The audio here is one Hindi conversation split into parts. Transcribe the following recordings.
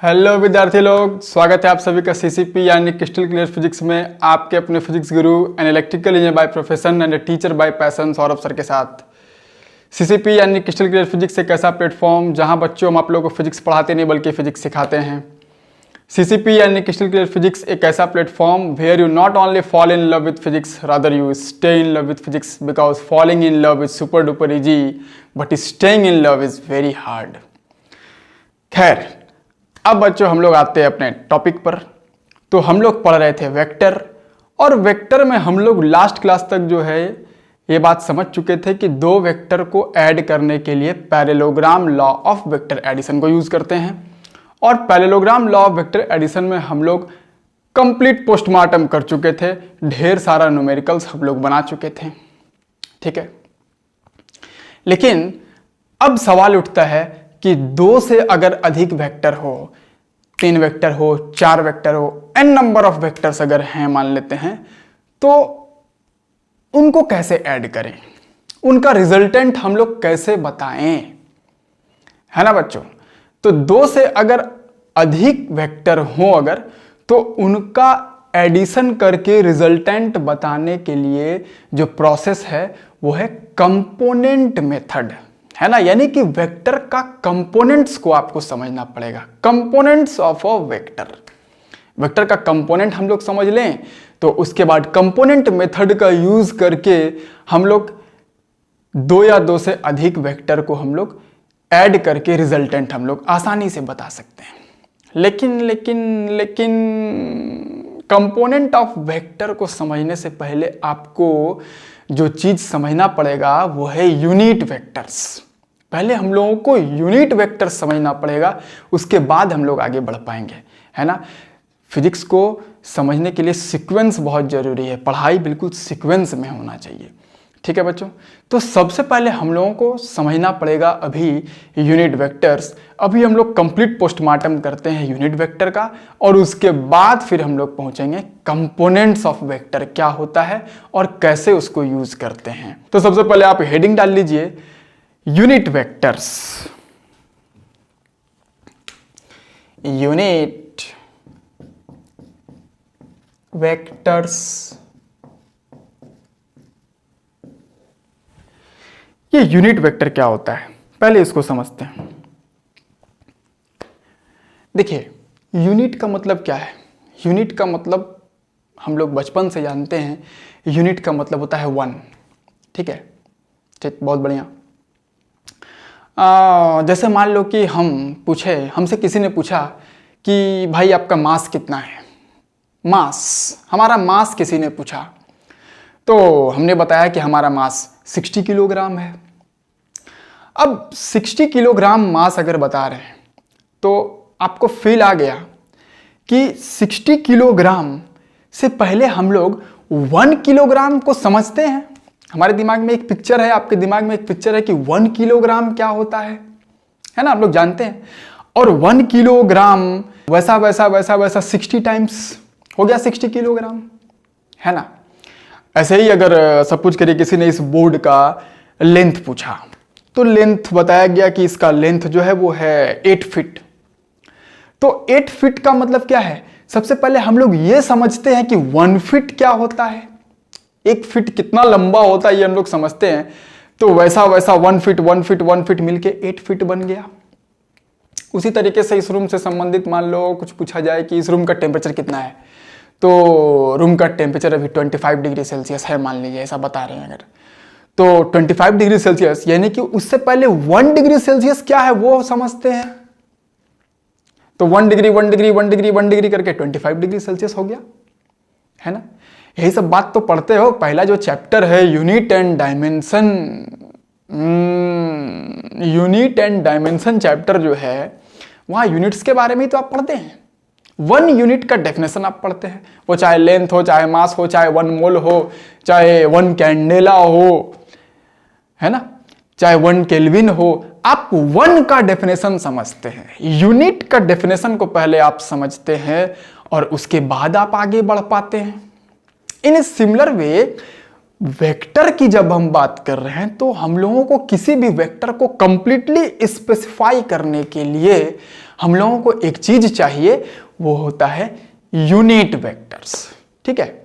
हेलो विद्यार्थी लोग, स्वागत है आप सभी का सीसीपी यानी क्रिस्टल क्लियर फिजिक्स में आपके अपने physics Guru and electrical engineer by profession and teacher bye passion Saurabh sir के साथ। सीसीपी यानी क्रिस्टल क्लियर फिजिक्स एक ऐसा प्लेटफॉर्म जहां बच्चों हम आप लोगों को फिजिक्स पढ़ाते नहीं बल्कि फिजिक्स सिखाते हैं। सीसीपी यानी क्रिस्टल क्लियर फिजिक्स एक ऐसा platform where you not only fall in love with physics, rather you stay in love with physics because falling in love is super duper easy but staying in love is very hard. खैर, अब बच्चों हम लोग आते हैं अपने टॉपिक पर। तो हम लोग पढ़ रहे थे वेक्टर, और वेक्टर में हम लोग लास्ट क्लास तक जो है ये बात समझ चुके थे कि दो वेक्टर को ऐड करने के लिए parallelogram law of vector addition को यूज करते हैं। और parallelogram law of vector addition में हम लोग कंप्लीट पोस्टमार्टम कर चुके थे, ढेर सारा न्यूमेरिकल्स हम लोग बना चुके थे। ठीक है, लेकिन अब सवाल उठता है कि दो से अगर अधिक वेक्टर हो, 3 वेक्टर हो, 4 वेक्टर हो, n नंबर ऑफ वेक्टर्स अगर हैं मान लेते हैं, तो उनको कैसे ऐड करें, उनका रिजल्टेंट हम लोग कैसे बताएं, है ना बच्चों। तो 2 से अगर अधिक वेक्टर हो अगर, तो उनका एडिशन करके रिजल्टेंट बताने के लिए जो प्रोसेस है वो है कंपोनेंट मेथड, है ना। यानी कि वेक्टर का कंपोनेंट्स को आपको समझना पड़ेगा, components of a vector. Vector का कंपोनेंट हम लोग समझ लें तो उसके बाद कंपोनेंट मेथड का यूज करके हम लोग 2 या 2 से अधिक वेक्टर को हम लोग ऐड करके रिजल्टेंट हम लोग आसानी से बता सकते हैं। लेकिन कंपोनेंट ऑफ वेक्टर को समझने से पहले आपको जो चीज समझना पड़ेगा वो है यूनिट वेक्टर्स। पहले हम लोगों को यूनिट वेक्टर्स समझना पड़ेगा, उसके बाद हम लोग आगे बढ़ पाएंगे, है ना। फिजिक्स को समझने के लिए सीक्वेंस बहुत जरूरी है, पढ़ाई बिल्कुल सीक्वेंस में होना चाहिए। ठीक है बच्चों, तो सबसे पहले हम लोगों को समझना पड़ेगा अभी यूनिट वेक्टर्स। अभी हम लोग कंप्लीट पोस्टमार्टम करते हैं यूनिट वेक्टर का, और उसके बाद फिर हम लोग पहुंचेंगे कंपोनेंट्स ऑफ वेक्टर क्या होता है और कैसे उसको यूज करते हैं। तो सबसे पहले आप हेडिंग डाल लीजिए यूनिट वेक्टर्स। यूनिट वेक्टर्स, ये यूनिट वेक्टर क्या होता है पहले इसको समझते हैं। देखिए, यूनिट का मतलब क्या है। यूनिट का मतलब हम लोग बचपन से जानते हैं, यूनिट का मतलब होता है 1। ठीक है, ठीक, बहुत बढ़िया। जैसे मान लो कि हमसे किसी ने पूछा कि भाई आपका मास कितना है, हमारा मास किसी ने पूछा, तो हमने बताया कि हमारा मास 60 किलोग्राम है। अब 60 किलोग्राम मास अगर बता रहे हैं तो आपको फील आ गया कि 60 किलोग्राम से पहले हम लोग 1 किलोग्राम को समझते हैं। हमारे दिमाग में एक पिक्चर है, आपके दिमाग में एक पिक्चर है कि 1 किलोग्राम क्या होता है ना, आप लोग जानते हैं। और 1 किलोग्राम वैसा 60 टाइम्स हो गया 60 किलोग्राम, है ना। ऐसे ही अगर सपोज करिए किसी ने इस बोर्ड का लेंथ पूछा, तो लेंथ बताया गया कि इसका लेंथ जो है वो है 8 फीट। तो 8 फीट का मतलब क्या है, सबसे पहले हम लोग ये समझते हैं कि 1 फीट क्या होता है, 1 फीट कितना लंबा होता है ये हम लोग समझते हैं। तो वैसा 1 फीट मिलके 8 फीट बन गया। उसी तरीके से इस रूम से संबंधित मान लो कुछ पूछा जाए कि इस रूम का टेम्परेचर कितना है, तो रूम का टेम्परेचर अभी 25 डिग्री सेल्सियस है मान लीजिए, ऐसा बता रहे हैं अगर, तो 25 डिग्री सेल्सियस यानी कि उससे पहले 1 डिग्री सेल्सियस क्या है वो समझते हैं। तो 1 डिग्री करके 25 डिग्री सेल्सियस हो गया, है ना। यही सब बात तो पढ़ते हो। पहला जो चैप्टर है यूनिट एंड डायमेंशन चैप्टर जो है, वहां यूनिट्स के बारे में ही तो आप पढ़ते हैं। 1 यूनिट का डेफिनेशन आप पढ़ते हैं, वो चाहे लेंथ हो, चाहे मास हो, चाहे 1 मोल हो, चाहे 1 कैंडेला हो, है ना, चाहे 1 केल्विन हो। आप 1 का डेफिनेशन समझते हैं, यूनिट का डेफिनेशन को पहले आप समझते हैं और उसके बाद आप आगे बढ़ पाते हैं। इन सिमिलर वे वेक्टर की जब हम बात कर रहे हैं तो हम लोगों को किसी भी वेक्टर को कंप्लीटली स्पेसिफाई करने के लिए हम लोगों को एक चीज चाहिए, वो होता है यूनिट वेक्टर्स। ठीक है,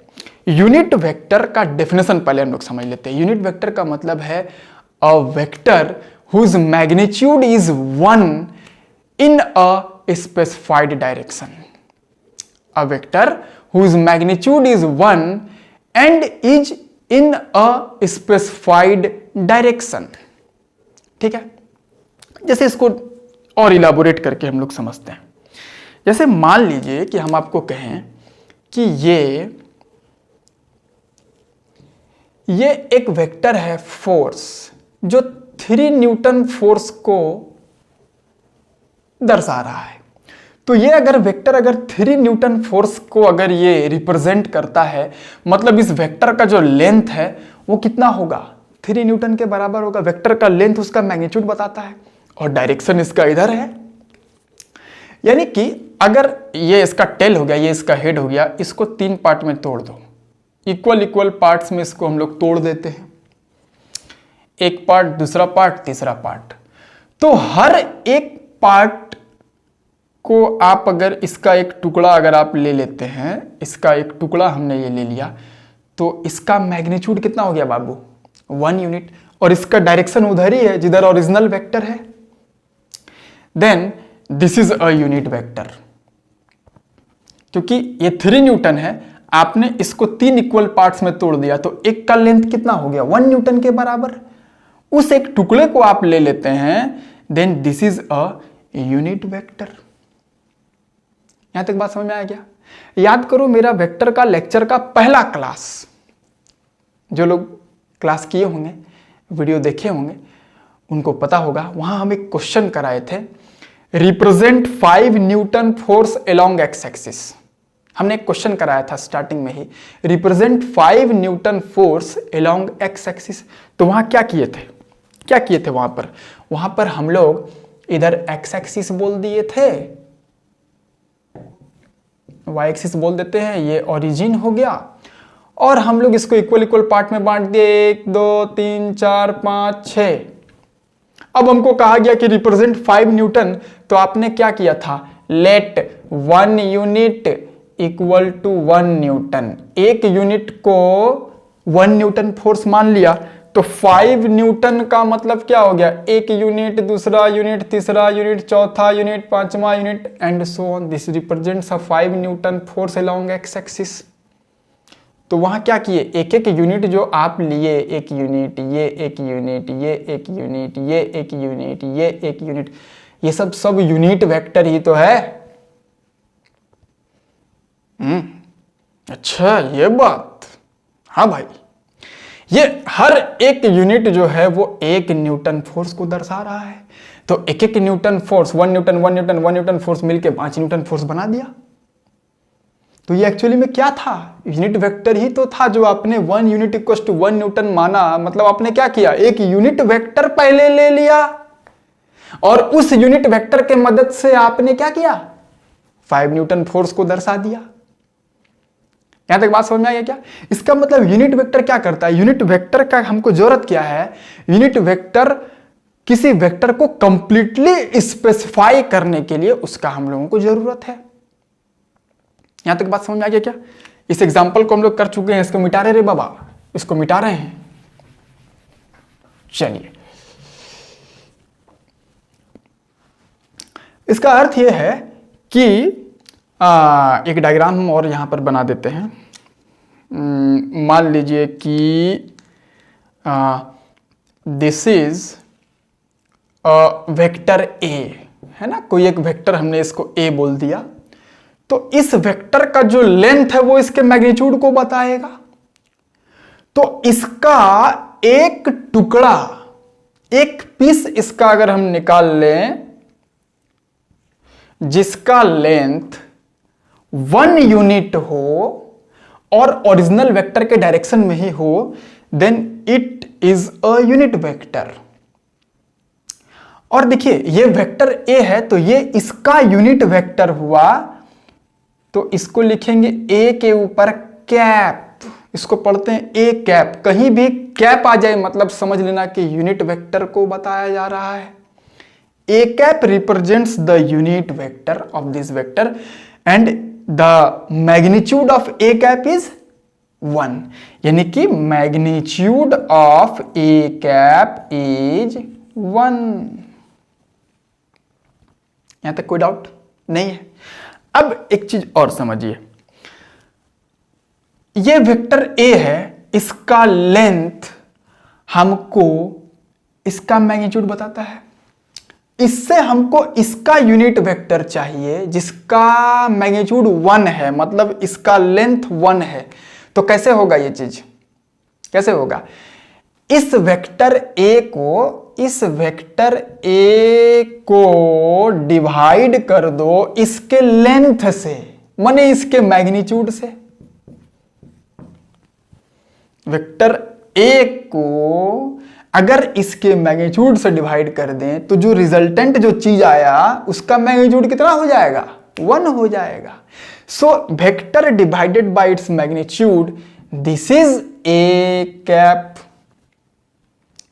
यूनिट वेक्टर का डेफिनेशन पहले हम लोग समझ लेते हैं। यूनिट वेक्टर का मतलब है a vector whose magnitude is 1 in a specified direction. A vector whose magnitude is 1 and is in a specified direction. ठीक है, जैसे इसको और इलाबोरेट करके हम लोग समझते हैं। जैसे मान लीजिए कि हम आपको कहें कि ये एक वेक्टर है फोर्स, जो 3 न्यूटन फोर्स को दर्शा रहा है। तो ये अगर वेक्टर अगर 3 न्यूटन फोर्स को अगर ये रिप्रेजेंट करता है, मतलब इस वेक्टर का जो लेंथ है वो कितना होगा, 3 न्यूटन के बराबर होगा। वेक्टर का लेंथ उसका मैग्नीट्यूड बताता है और डायरेक्शन इसका इधर है। यानी कि अगर ये इसका टेल हो गया, ये इसका हेड हो गया, इसको 3 पार्ट में तोड़ दो, इक्वल इक्वल पार्ट्स में इसको हम लोग तोड़ देते हैं, एक पार्ट, दूसरा पार्ट, तीसरा पार्ट। तो हर एक पार्ट को आप अगर इसका एक टुकड़ा अगर आप ले लेते हैं, इसका एक टुकड़ा हमने ये ले लिया, तो इसका मैग्नीट्यूड कितना हो गया बाबू, 1 यूनिट, और इसका डायरेक्शन उधर ही है जिधर ओरिजिनल वेक्टर है। Then this is a unit vector. क्योंकि ये 3 न्यूटन है, आपने इसको 3 इक्वल पार्ट्स में तोड़ दिया, तो एक का लेंथ कितना हो गया, 1 न्यूटन के बराबर। उस एक टुकड़े को आप ले लेते हैं, then this is a unit vector. यहां तक बात समझ में आ गया? याद करो मेरा वेक्टर का लेक्चर का पहला क्लास, जो लोग क्लास किए होंगे, वीडियो देखे होंगे, उनको पता होगा। वहां हम एक क्वेश्चन कराए थे, represent 5 newton force along x axis. हमने एक क्वेश्चन कराया था स्टार्टिंग में ही, represent 5 newton force along x axis. तो वहां क्या किए थे, क्या किए थे वहां पर हम लोग इधर एक्स एक्सिस बोल दिए थे, वाई एक्सिस बोल देते हैं, ये ओरिजिन हो गया, और हम लोग इसको इक्वल इक्वल पार्ट में बांट दिए, 1 2 3 4 5 6। अब हमको कहा गया कि रिप्रेजेंट 5 न्यूटन, तो आपने क्या किया था, let 1 unit equal to 1 newton, एक यूनिट को 1 न्यूटन फोर्स मान लिया। तो 5 न्यूटन का मतलब क्या हो गया, एक यूनिट, दूसरा यूनिट, तीसरा यूनिट, चौथा यूनिट, पांचवा unit, and so on. This represents a 5 newton force along x axis. तो वहां क्या किए, एक एक यूनिट जो आप लिए, एक यूनिट, ये एक यूनिट, ये एक यूनिट, ये एक यूनिट, ये एक यूनिट, ये सब यूनिट वेक्टर ही तो है। अच्छा ये बात, हाँ भाई, ये हर एक यूनिट जो है वो 1 न्यूटन फोर्स को दर्शा रहा है। तो एक एक Newton force, 1 Newton 1 Newton 1 Newton force मिलके 5 न्यूटन फोर्स बना दिया। तो ये एक्चुअली में क्या था, यूनिट वेक्टर ही तो था, जो आपने 1 यूनिट इक्वल टू 1 न्यूटन माना। मतलब आपने क्या किया, एक यूनिट वेक्टर पहले ले लिया, और उस यूनिट वेक्टर के मदद से आपने क्या किया, 5 न्यूटन फोर्स को दर्शा दिया। यहां तक बात समझ में आ गया क्या? इसका मतलब यूनिट वेक्टर क्या करता है, यूनिट वेक्टर का हमको जरूरत क्या है, यूनिट वेक्टर किसी वेक्टर को कंप्लीटली स्पेसिफाई करने के लिए उसका हम लोगों को जरूरत है। यहां तक बात समझ में आ गया क्या? इस एग्जांपल को हम लोग कर चुके हैं, इसको मिटा रहे रे बाबा, इसको मिटा रहे हैं। चलिए, इसका अर्थ यह है कि एक डायग्राम हम और यहां पर बना देते हैं। मान लीजिए कि दिस इज वेक्टर ए है ना, कोई एक वेक्टर हमने इसको ए बोल दिया। तो इस वेक्टर का जो लेंथ है वो इसके मैग्नीट्यूड को बताएगा। तो इसका एक टुकड़ा, एक पीस इसका अगर हम निकाल लें जिसका लेंथ 1 यूनिट हो और ओरिजिनल वेक्टर के डायरेक्शन में ही हो, then it is a unit vector. और देखिए ये वेक्टर ए है, तो ये इसका यूनिट वेक्टर हुआ। तो इसको लिखेंगे ए के ऊपर कैप, इसको पढ़ते हैं ए कैप। कहीं भी कैप आ जाए मतलब समझ लेना कि यूनिट वेक्टर को बताया जा रहा है। A cap represents the unit vector of this vector and the magnitude of a cap is 1, यानी कि magnitude of a cap is 1। यहां तक कोई डाउट नहीं है। अब एक चीज और समझिए, ये वेक्टर ए है, इसका लेंथ हमको इसका मैग्नीट्यूड बताता है। इससे हमको इसका यूनिट वेक्टर चाहिए जिसका मैग्नीट्यूड 1 है, मतलब इसका लेंथ 1 है। तो कैसे होगा ये चीज, कैसे होगा? इस वेक्टर ए को डिवाइड कर दो इसके लेंथ से, माने इसके मैग्नीट्यूड से। वेक्टर ए को अगर इसके मैग्नीट्यूड से डिवाइड कर दें तो जो रिजल्टेंट जो चीज आया उसका मैग्नीट्यूड कितना हो जाएगा? 1 हो जाएगा। So vector divided by its magnitude, this is a cap.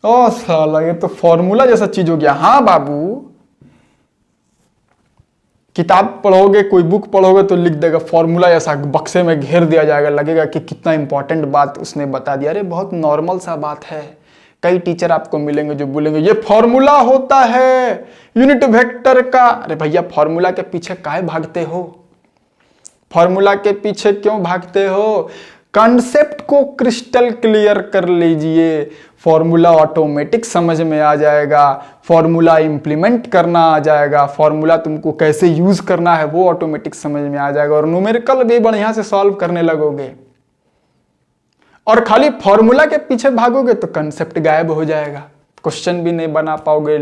ओ साला, ये तो फॉर्मूला जैसा चीज हो गया। हाँ बाबू, किताब पढ़ोगे, कोई बुक पढ़ोगे तो लिख देगा फॉर्मूला, ऐसा बक्से में घेर दिया जाएगा, लगेगा कि कितना इंपॉर्टेंट बात उसने बता दिया। अरे बहुत नॉर्मल सा बात है। कई टीचर आपको मिलेंगे जो बोलेंगे ये फॉर्मूला होता है यूनिट वेक्टर का। अरे भैया, फॉर्मूला के पीछे काहे भागते हो? फॉर्मूला के पीछे क्यों भागते हो? कॉन्सेप्ट को क्रिस्टल क्लियर कर लीजिए, फॉर्मूला ऑटोमेटिक समझ में आ जाएगा, फॉर्मूला इंप्लीमेंट करना आ जाएगा, फॉर्मूला तुमको कैसे यूज करना है वो ऑटोमेटिक समझ में आ जाएगा, और न्यूमेरिकल भी बढ़िया से सॉल्व करने लगोगे। और खाली फॉर्मूला के पीछे भागोगे तो कंसेप्ट गायब हो जाएगा, क्वेश्चन भी नहीं बना पाओगे,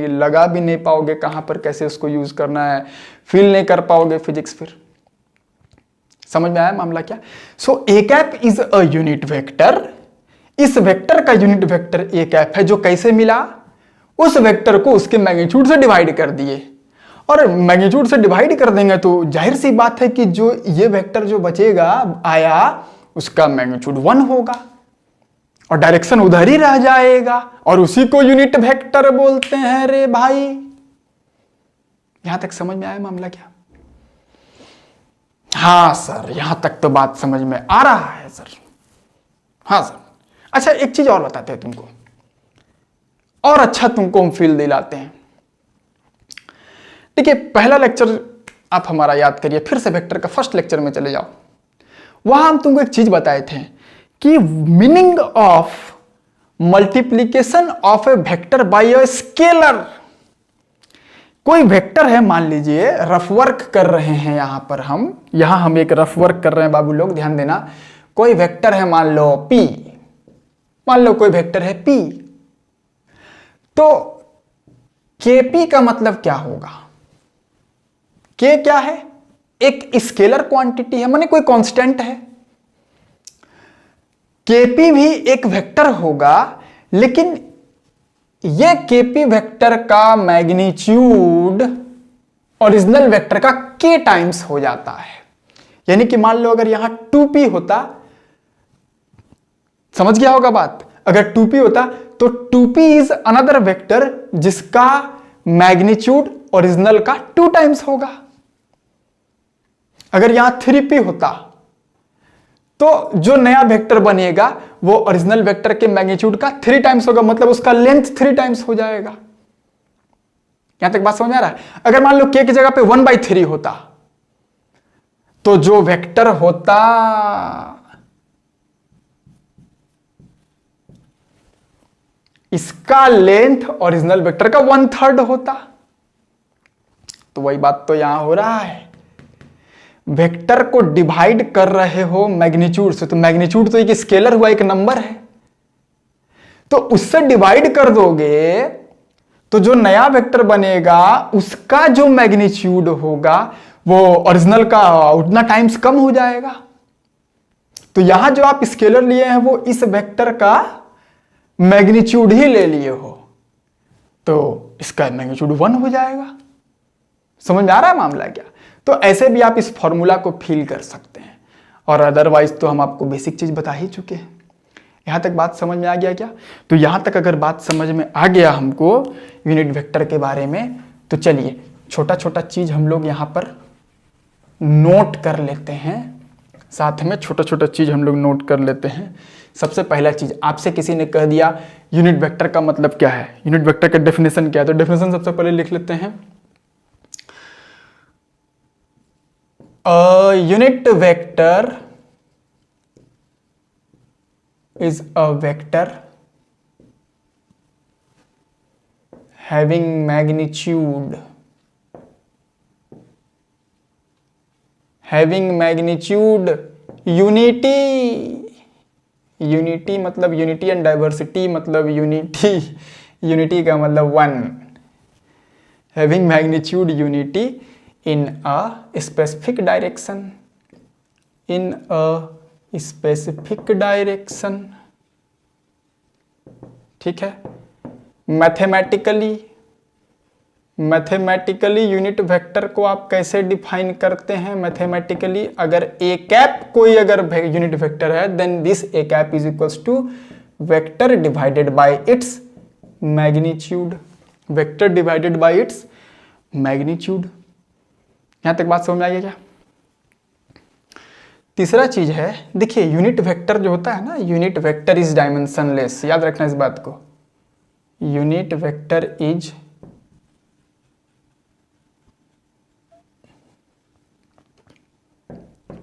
लगा भी नहीं पाओगे कहां पर कैसे उसको यूज करना है, फील नहीं कर पाओगे फिजिक्स। फिर समझ में आया मामला क्या? So a cap is a unit vector. इस वेक्टर का यूनिट वेक्टर ए कैप है, जो कैसे मिला? उस वेक्टर को उसके मैग्नीट्यूड से डिवाइड कर दिए, और मैग्नीट्यूड से डिवाइड कर देंगे तो जाहिर सी बात है कि जो ये वेक्टर जो बचेगा आया उसका मैग्नीट्यूड 1 होगा, और डायरेक्शन उधर ही रह जाएगा, और उसी को यूनिट वेक्टर बोलते हैं रे भाई। यहां तक समझ में आया मामला क्या? हाँ सर, यहां तक तो बात समझ में आ रहा है सर। हाँ सर। अच्छा, एक चीज और बताते हैं तुमको, और अच्छा तुमको हम फील दिलाते हैं। देखिए, पहला लेक्चर आप हमारा याद करिए, फिर से वेक्टर का फर्स्ट लेक्चर में चले जाओ। वहां हम तुमको एक चीज बताए थे कि meaning of multiplication of A vector by a scalar. कोई वेक्टर है, मान लीजिए रफ वर्क कर रहे हैं, यहां हम एक रफ वर्क कर रहे हैं बाबू लोग, ध्यान देना। कोई वेक्टर है, मान लो P, मान लो कोई वेक्टर है P, तो Kp का मतलब क्या होगा? K क्या है? एक स्केलर क्वांटिटी है, माने कोई कांस्टेंट है। Kp भी एक वेक्टर होगा, लेकिन ये Kp वेक्टर का मैग्नीट्यूड ओरिजिनल वेक्टर का K टाइम्स हो जाता है। यानी कि मान लो अगर यहां 2p होता, समझ गया होगा बात? अगर 2p होता तो 2p इज अनदर वेक्टर जिसका मैग्नीट्यूड ओरिजिनल का 2 टाइम्स होगा। अगर यहां 3p होता तो जो नया वेक्टर बनेगा वो ओरिजिनल वेक्टर के मैग्नीट्यूड का 3 टाइम्स होगा, मतलब उसका लेंथ 3 टाइम्स हो जाएगा। यहां तक बात समझ में आ रहा है? अगर मान लो K की जगह पे 1/3 होता तो जो वेक्टर होता इसका लेंथ ओरिजिनल वेक्टर का 1/3 होता। तो वही बात तो यहां हो रहा है, वेक्टर को डिवाइड कर रहे हो मैग्नीट्यूड से, तो मैग्नीट्यूड तो एक स्केलर हुआ, एक नंबर है, तो उससे डिवाइड कर दोगे तो जो नया वेक्टर बनेगा उसका जो मैग्नीट्यूड होगा वो ओरिजिनल का उतना टाइम्स कम हो जाएगा। तो यहां जो आप स्केलर लिए हैं वो इस वेक्टर का मैग्नीट्यूड ही ले लिए हो, तो इसका मैग्नीट्यूड 1 हो जाएगा। समझ में आ रहा है मामला क्या? तो ऐसे भी आप इस फॉर्मूला को फील कर सकते हैं, और अदरवाइज तो हम आपको बेसिक चीज बता ही चुके हैं। यहाँ तक बात समझ में आ गया क्या? तो यहाँ तक अगर बात समझ में आ गया हमको यूनिट वेक्टर के बारे में, तो चलिए छोटा छोटा चीज हम लोग यहाँ पर नोट कर लेते हैं। साथ में छोटा छोटा चीज हम लोग नोट कर लेते हैं। सबसे पहला चीज, आपसे किसी ने कह दिया यूनिट वेक्टर का मतलब क्या है, यूनिट वेक्टर का डेफिनेशन क्या है, तो डेफिनेशन सबसे पहले लिख लेते हैं। Unit vector is a vector having magnitude unity मतलब यूनिटी एंड डाइवर्सिटी मतलब यूनिटी का मतलब one, having magnitude unity in a specific direction, ठीक है। मैथमेटिकली यूनिट वेक्टर को आप कैसे डिफाइन करते हैं? मैथमेटिकली अगर ए कैप कोई अगर यूनिट वेक्टर है, then this A cap is equals to vector divided by its magnitude, vector divided by its magnitude. यहां तक बात समझ में आ गई क्या? तीसरा चीज है, देखिए यूनिट वेक्टर जो होता है ना, यूनिट वेक्टर इज डायमेंशनलेस, याद रखना इस बात को। Unit vector is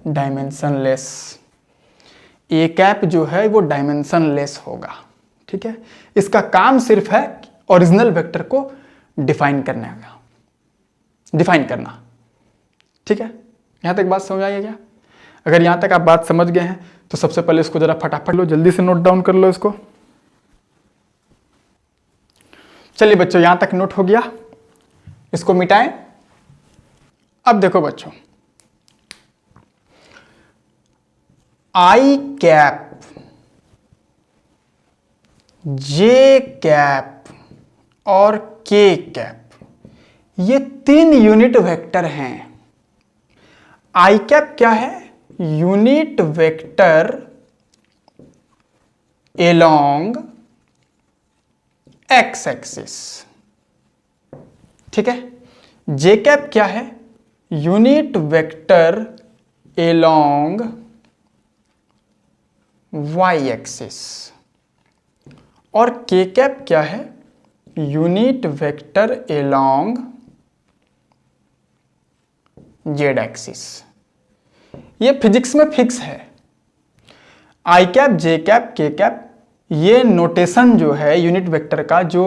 dimensionless, A cap जो है वो डायमेंशनलेस होगा, ठीक है। इसका काम सिर्फ है ओरिजिनल वेक्टर को डिफाइन करना, ठीक है। यहां तक बात समझ आई है क्या? अगर यहां तक आप बात समझ गए हैं तो सबसे पहले इसको जरा फटाफट लो, जल्दी से नोट डाउन कर लो इसको। चलिए बच्चों, यहां तक नोट हो गया, इसको मिटाएं। अब देखो बच्चों, आई कैप, जे कैप और के कैप, ये तीन यूनिट वेक्टर हैं। आई कैप क्या है? Unit vector along X axis, ठीक है। जे कैप क्या है? Unit vector along Y axis. और के कैप क्या है? Unit vector along Z axis. ये फिजिक्स में फिक्स है। I cap, J cap, K cap, ये नोटेशन जो है यूनिट वेक्टर का, जो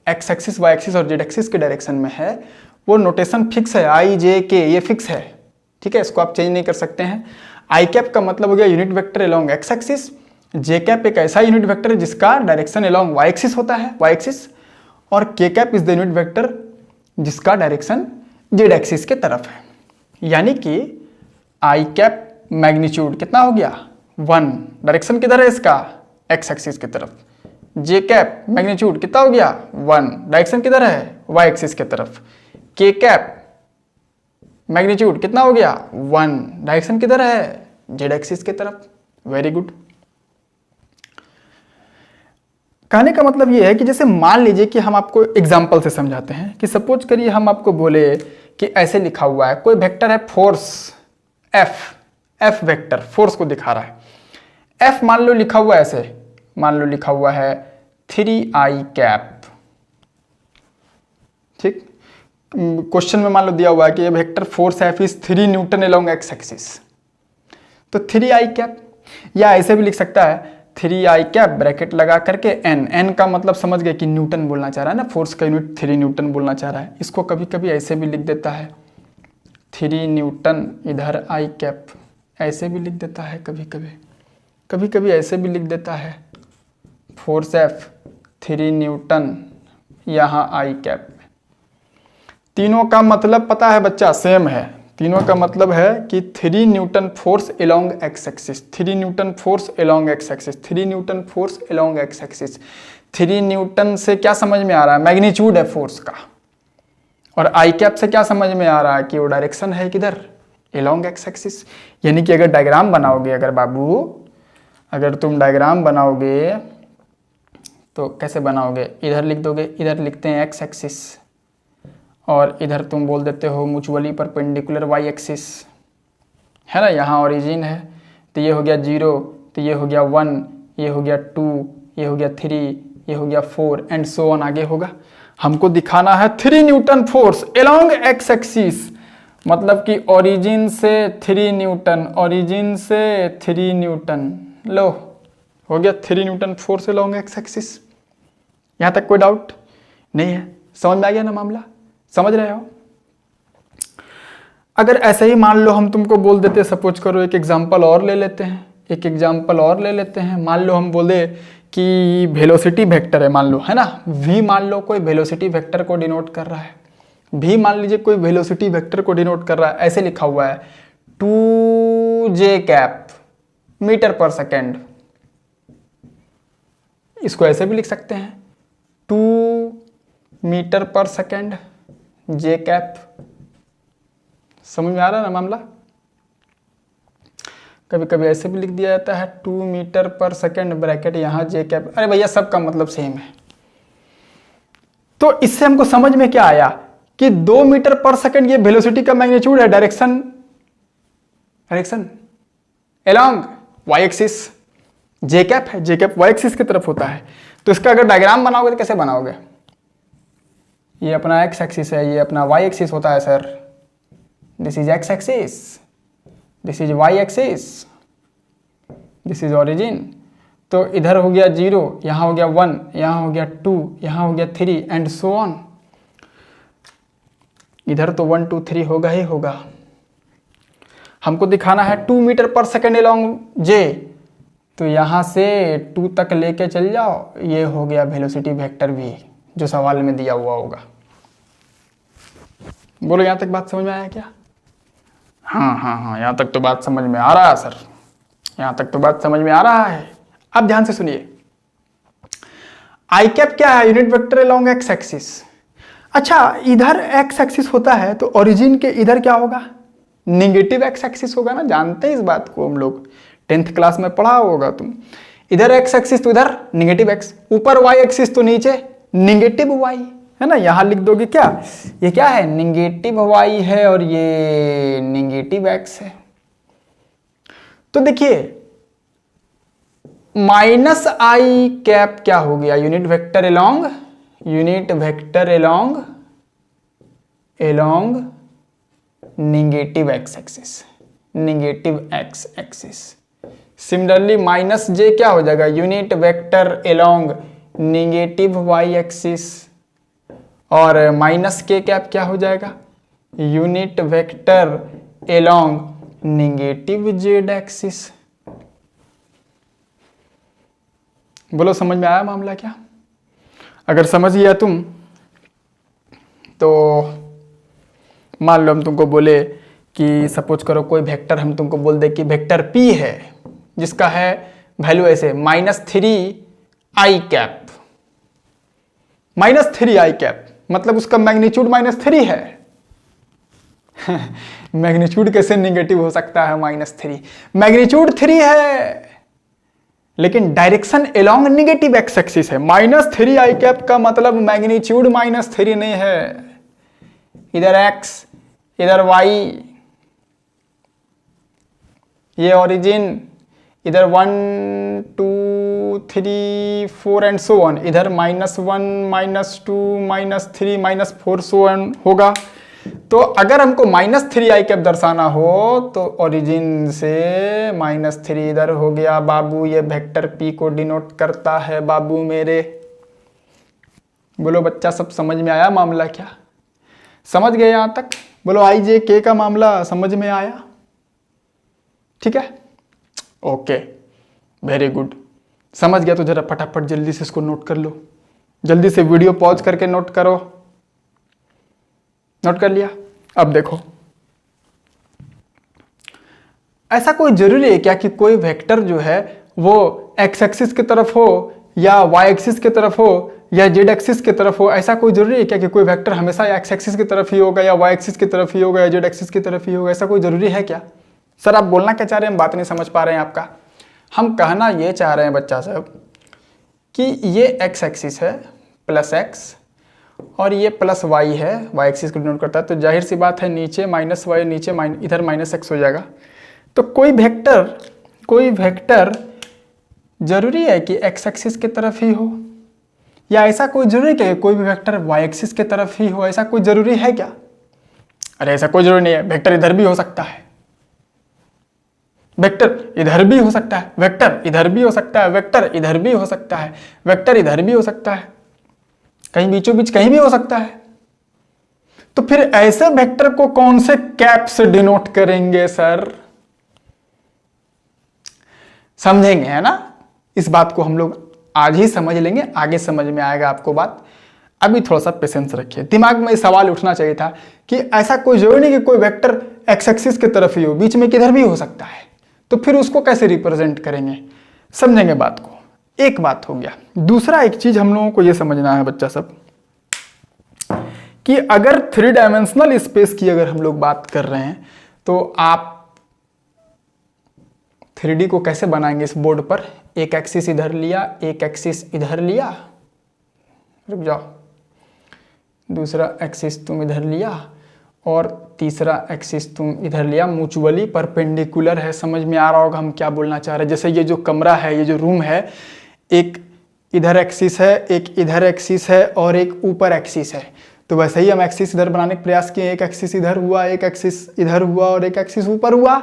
एक्स एक्सिस, वाई एक्सिस और जेड एक्सिस के डायरेक्शन में है, वो नोटेशन फिक्स है। आई, जे, के, ये फिक्स है, ठीक है। इसको आप चेंज नहीं कर सकते हैं। आई कैप का मतलब हो गया unit vector along x axis. J cap एक ऐसा यूनिट वेक्टर है जिसका डायरेक्शन अलोंग वाई एक्सिस होता है, वाई एक्सिस। और K cap is the unit vector जिसका डायरेक्शन जेड एक्सिस के तरफ है। यानी कि आई कैप मैग्नीट्यूड कितना हो गया? 1, डायरेक्शन किधर है इसका? एक्स एक्सिस की तरफ। जे कैप मैग्नीट्यूड कितना हो गया? 1, डायरेक्शन किधर है? वाई एक्सिस की तरफ। के कैप मैग्नीट्यूड कितना हो गया? 1, डायरेक्शन किधर है? जेड एक्सिस की तरफ। Very good. कहने का मतलब ये है कि जैसे मान लीजिए कि हम आपको एग्जाम्पल से समझाते हैं कि सपोज करिए हम आपको बोले कि ऐसे लिखा हुआ है, कोई वेक्टर है फोर्स एफ वेक्टर फोर्स को दिखा रहा है। एफ मान लो लिखा हुआ है ऐसे, मान लो लिखा हुआ है 3i कैप, ठीक। क्वेश्चन में मान लो दिया हुआ है कि ये vector force F is 3 Newton along x axis, तो 3i कैप, या ऐसे भी लिख सकता है 3i कैप ब्रैकेट लगा करके n का मतलब समझ गए कि न्यूटन बोलना चाह रहा है ना, फोर्स का यूनिट 3 न्यूटन बोलना चाह रहा है। इसको कभी कभी ऐसे भी लिख देता है 3 न्यूटन, इधर i कैप, ऐसे भी लिख देता है कभी कभी ऐसे भी लिख देता है फोर्स एफ 3 न्यूटन, यहाँ i कैप। तीनों का मतलब पता है बच्चा, सेम है। तीनों का मतलब है कि 3 Newton force along x axis, 3 Newton force along x axis, 3 Newton force along x axis. 3 Newton से क्या समझ में आ रहा है? मैग्नीट्यूड है फोर्स का। और आई कैप से क्या समझ में आ रहा है कि वो डायरेक्शन है किधर? Along x axis. यानी कि अगर डायग्राम बनाओगे अगर बाबू, अगर तुम डायग्राम बनाओगे तो कैसे बनाओगे, इधर लिख दोगे, इधर लिखते हैं एक्स एक्सिस, और इधर तुम बोल देते हो म्यूचुअली परपेंडिकुलर वाई एक्सिस, है ना। यहाँ ओरिजिन है तो ये हो गया 0, तो ये हो गया 1, ये हो गया 2, ये हो गया 3, ये हो गया 4 एंड सो ऑन आगे होगा। हमको दिखाना है 3 Newton force along X axis, मतलब कि ओरिजिन से 3 न्यूटन, ओरिजिन से 3 न्यूटन, लो हो गया 3 Newton force along X axis. यहाँ तक कोई डाउट नहीं है, समझ में आ गया ना मामला, समझ रहे हो। अगर ऐसे ही मान लो हम तुमको बोल देते, सपोज करो एक एग्जांपल और ले लेते हैं, एक एग्जांपल और ले लेते हैं। मान लो हम बोले कि वेलोसिटी वेक्टर है, मान लो, है ना, v मान लो कोई वेलोसिटी वेक्टर को डिनोट कर रहा है, v मान लीजिए कोई वेलोसिटी वेक्टर को डिनोट कर रहा है, ऐसे लिखा हुआ है 2j कैप मीटर पर सेकेंड। इसको ऐसे भी लिख सकते हैं 2 मीटर पर सेकेंड j कैप। समझ में आ रहा है ना मामला। कभी कभी ऐसे भी लिख दिया जाता है 2 मीटर पर सेकेंड ब्रैकेट यहाँ j कैप। अरे भैया सबका मतलब सेम है। तो इससे हमको समझ में क्या आया कि 2 मीटर पर सेकेंड ये वेलोसिटी का मैग्नीट्यूड है, direction along Y axis, j cap है, जे कैप वाई एक्सिस की तरफ होता है। तो इसका अगर डायग्राम बनाओगे तो कैसे बनाओगे, ये अपना एक्स एक्सिस है, ये अपना वाई एक्सिस होता है sir, this is X axis, this is Y axis, this is origin. तो इधर हो गया 0, यहाँ हो गया 1, यहाँ हो गया 2, यहाँ हो गया 3 एंड सो ऑन। इधर तो 1 2 3 होगा ही होगा। हमको दिखाना है 2 मीटर पर सेकेंड एलोंग जे, तो यहाँ से 2 तक लेके चल जाओ, ये हो गया वेलोसिटी वेक्टर भी जो सवाल में दिया हुआ होगा। बोलो यहाँ तक बात समझ में आया क्या? हाँ, यहाँ तक तो बात समझ में आ रहा है सर, यहाँ तक तो बात समझ में आ रहा है। अब ध्यान से सुनिए, आई कैप क्या है, unit vector along x axis. अच्छा, इधर एक्स एक्सिस होता है तो ओरिजिन के इधर क्या होगा, निगेटिव एक्स एक्सिस होगा ना, जानते हैं इस बात को, हम लोग 10th क्लास में पढ़ा होगा तुम। इधर एक्स एक्सिस तो इधर निगेटिव एक्स, ऊपर वाई एक्सिस तो नीचे निगेटिव वाई, है ना। यहां लिख दोगे क्या, ये क्या है, निगेटिव वाई है और ये निगेटिव एक्स है। तो देखिए माइनस आई कैप क्या हो गया, unit vector along, unit vector along negative x axis, negative x axis. Similarly minus j क्या हो जाएगा, unit vector along negative y axis, और माइनस के कैप क्या हो जाएगा, unit vector along negative z axis. बोलो समझ में आया मामला क्या? अगर समझ गया तुम तो मान लो हम तुमको बोले कि सपोज करो कोई वेक्टर हम तुमको बोल दे कि वेक्टर p है जिसका है वैल्यू ऐसे -3 आई कैप, -3 आई कैप, मतलब उसका मैग्नीट्यूड -3 है। मैग्नीट्यूड कैसे निगेटिव हो सकता है, -3 मैग्नीट्यूड 3 है लेकिन direction along negative x axis है। -3 आई कैप का मतलब मैग्नीट्यूड -3 नहीं है, इधर x इधर y, ये ओरिजिन, इधर 1 2 3 4 एंड सो ऑन, इधर -1 -2 -3 -4 सो ऑन होगा। तो अगर हमको -3 आई कैप दर्शाना हो तो ओरिजिन से -3 इधर हो गया बाबू, ये वेक्टर p को डिनोट करता है बाबू मेरे। बोलो बच्चा सब समझ में आया मामला क्या? समझ गए यहां तक? बोलो आई जे के का मामला समझ में आया? ठीक है, ओके, वेरी गुड। समझ गया तो जरा फटाफट जल्दी से इसको नोट कर लो, जल्दी से वीडियो पॉज करके नोट करो। नोट कर लिया? अब देखो, ऐसा कोई जरूरी है क्या कि कोई वेक्टर जो है वो एक्स एक्सिस की तरफ हो या वाई एक्सिस की तरफ हो या जेड एक्सिस की तरफ हो? ऐसा कोई जरूरी है क्या कि कोई वेक्टर हमेशा एक्स एक्सिस की तरफ ही होगा या वाई एक्सिस की तरफ ही होगा या जेड एक्सिस की तरफ ही होगा? ऐसा कोई जरूरी है क्या? सर आप बोलना क्या चाह रहे हैं, हम बात नहीं समझ पा रहे हैं आपका। हम कहना ये चाह रहे हैं बच्चा साहब कि ये x एक्सिस है प्लस x और ये प्लस y है, y एक्सिस को डिनोट करता है, तो जाहिर सी बात है नीचे माइनस y, नीचे इधर माइनस x हो जाएगा। तो कोई वेक्टर जरूरी है कि x एक्सिस की तरफ ही हो, या ऐसा कोई जरूरी है कि कोई भी वेक्टर y एक्सिस की तरफ ही हो, ऐसा कोई जरूरी है क्या? अरे ऐसा कोई जरूरी नहीं है, वेक्टर इधर भी हो सकता है, वेक्टर इधर भी हो सकता है, वेक्टर इधर भी हो सकता है, वेक्टर इधर भी हो सकता है, वेक्टर इधर भी हो सकता है, कहीं बीचों बीच कहीं भी हो सकता है। तो फिर ऐसे वेक्टर को कौन से कैप से डिनोट करेंगे सर? समझेंगे, है ना? इस बात को हम लोग आज ही समझ लेंगे, आगे समझ में आएगा आपको बात। अभी थोड़ा सा पेशेंस रखिए। दिमाग में सवाल उठना चाहिए था कि ऐसा कोई जरूरी नहीं कि कोई वेक्टर एक्स एक्सिस की तरफ ही हो, बीच में किधर भी हो सकता है, तो फिर उसको कैसे रिप्रेजेंट करेंगे? समझेंगे बात को। एक बात हो गया। दूसरा एक चीज हम लोगों को यह समझना है बच्चा सब कि अगर 3 डायमेंशनल स्पेस की अगर हम लोग बात कर रहे हैं तो आप 3D को कैसे बनाएंगे इस बोर्ड पर? एक एक्सिस इधर लिया, एक एक्सिस इधर लिया, रुक जाओ, दूसरा एक्सिस तुम इधर लिया और तीसरा एक्सिस तुम इधर लिया, म्यूचुअली परपेंडिकुलर है। समझ में आ रहा होगा हम क्या बोलना चाह रहे हैं। जैसे ये जो कमरा है, ये जो रूम है, एक इधर एक्सिस है, एक इधर एक्सिस है और एक ऊपर एक्सिस है, तो वैसे ही हम एक्सिस इधर बनाने का प्रयास किए। एक एक्सिस इधर हुआ, एक एक्सिस इधर हुआ और एक एक्सिस ऊपर हुआ।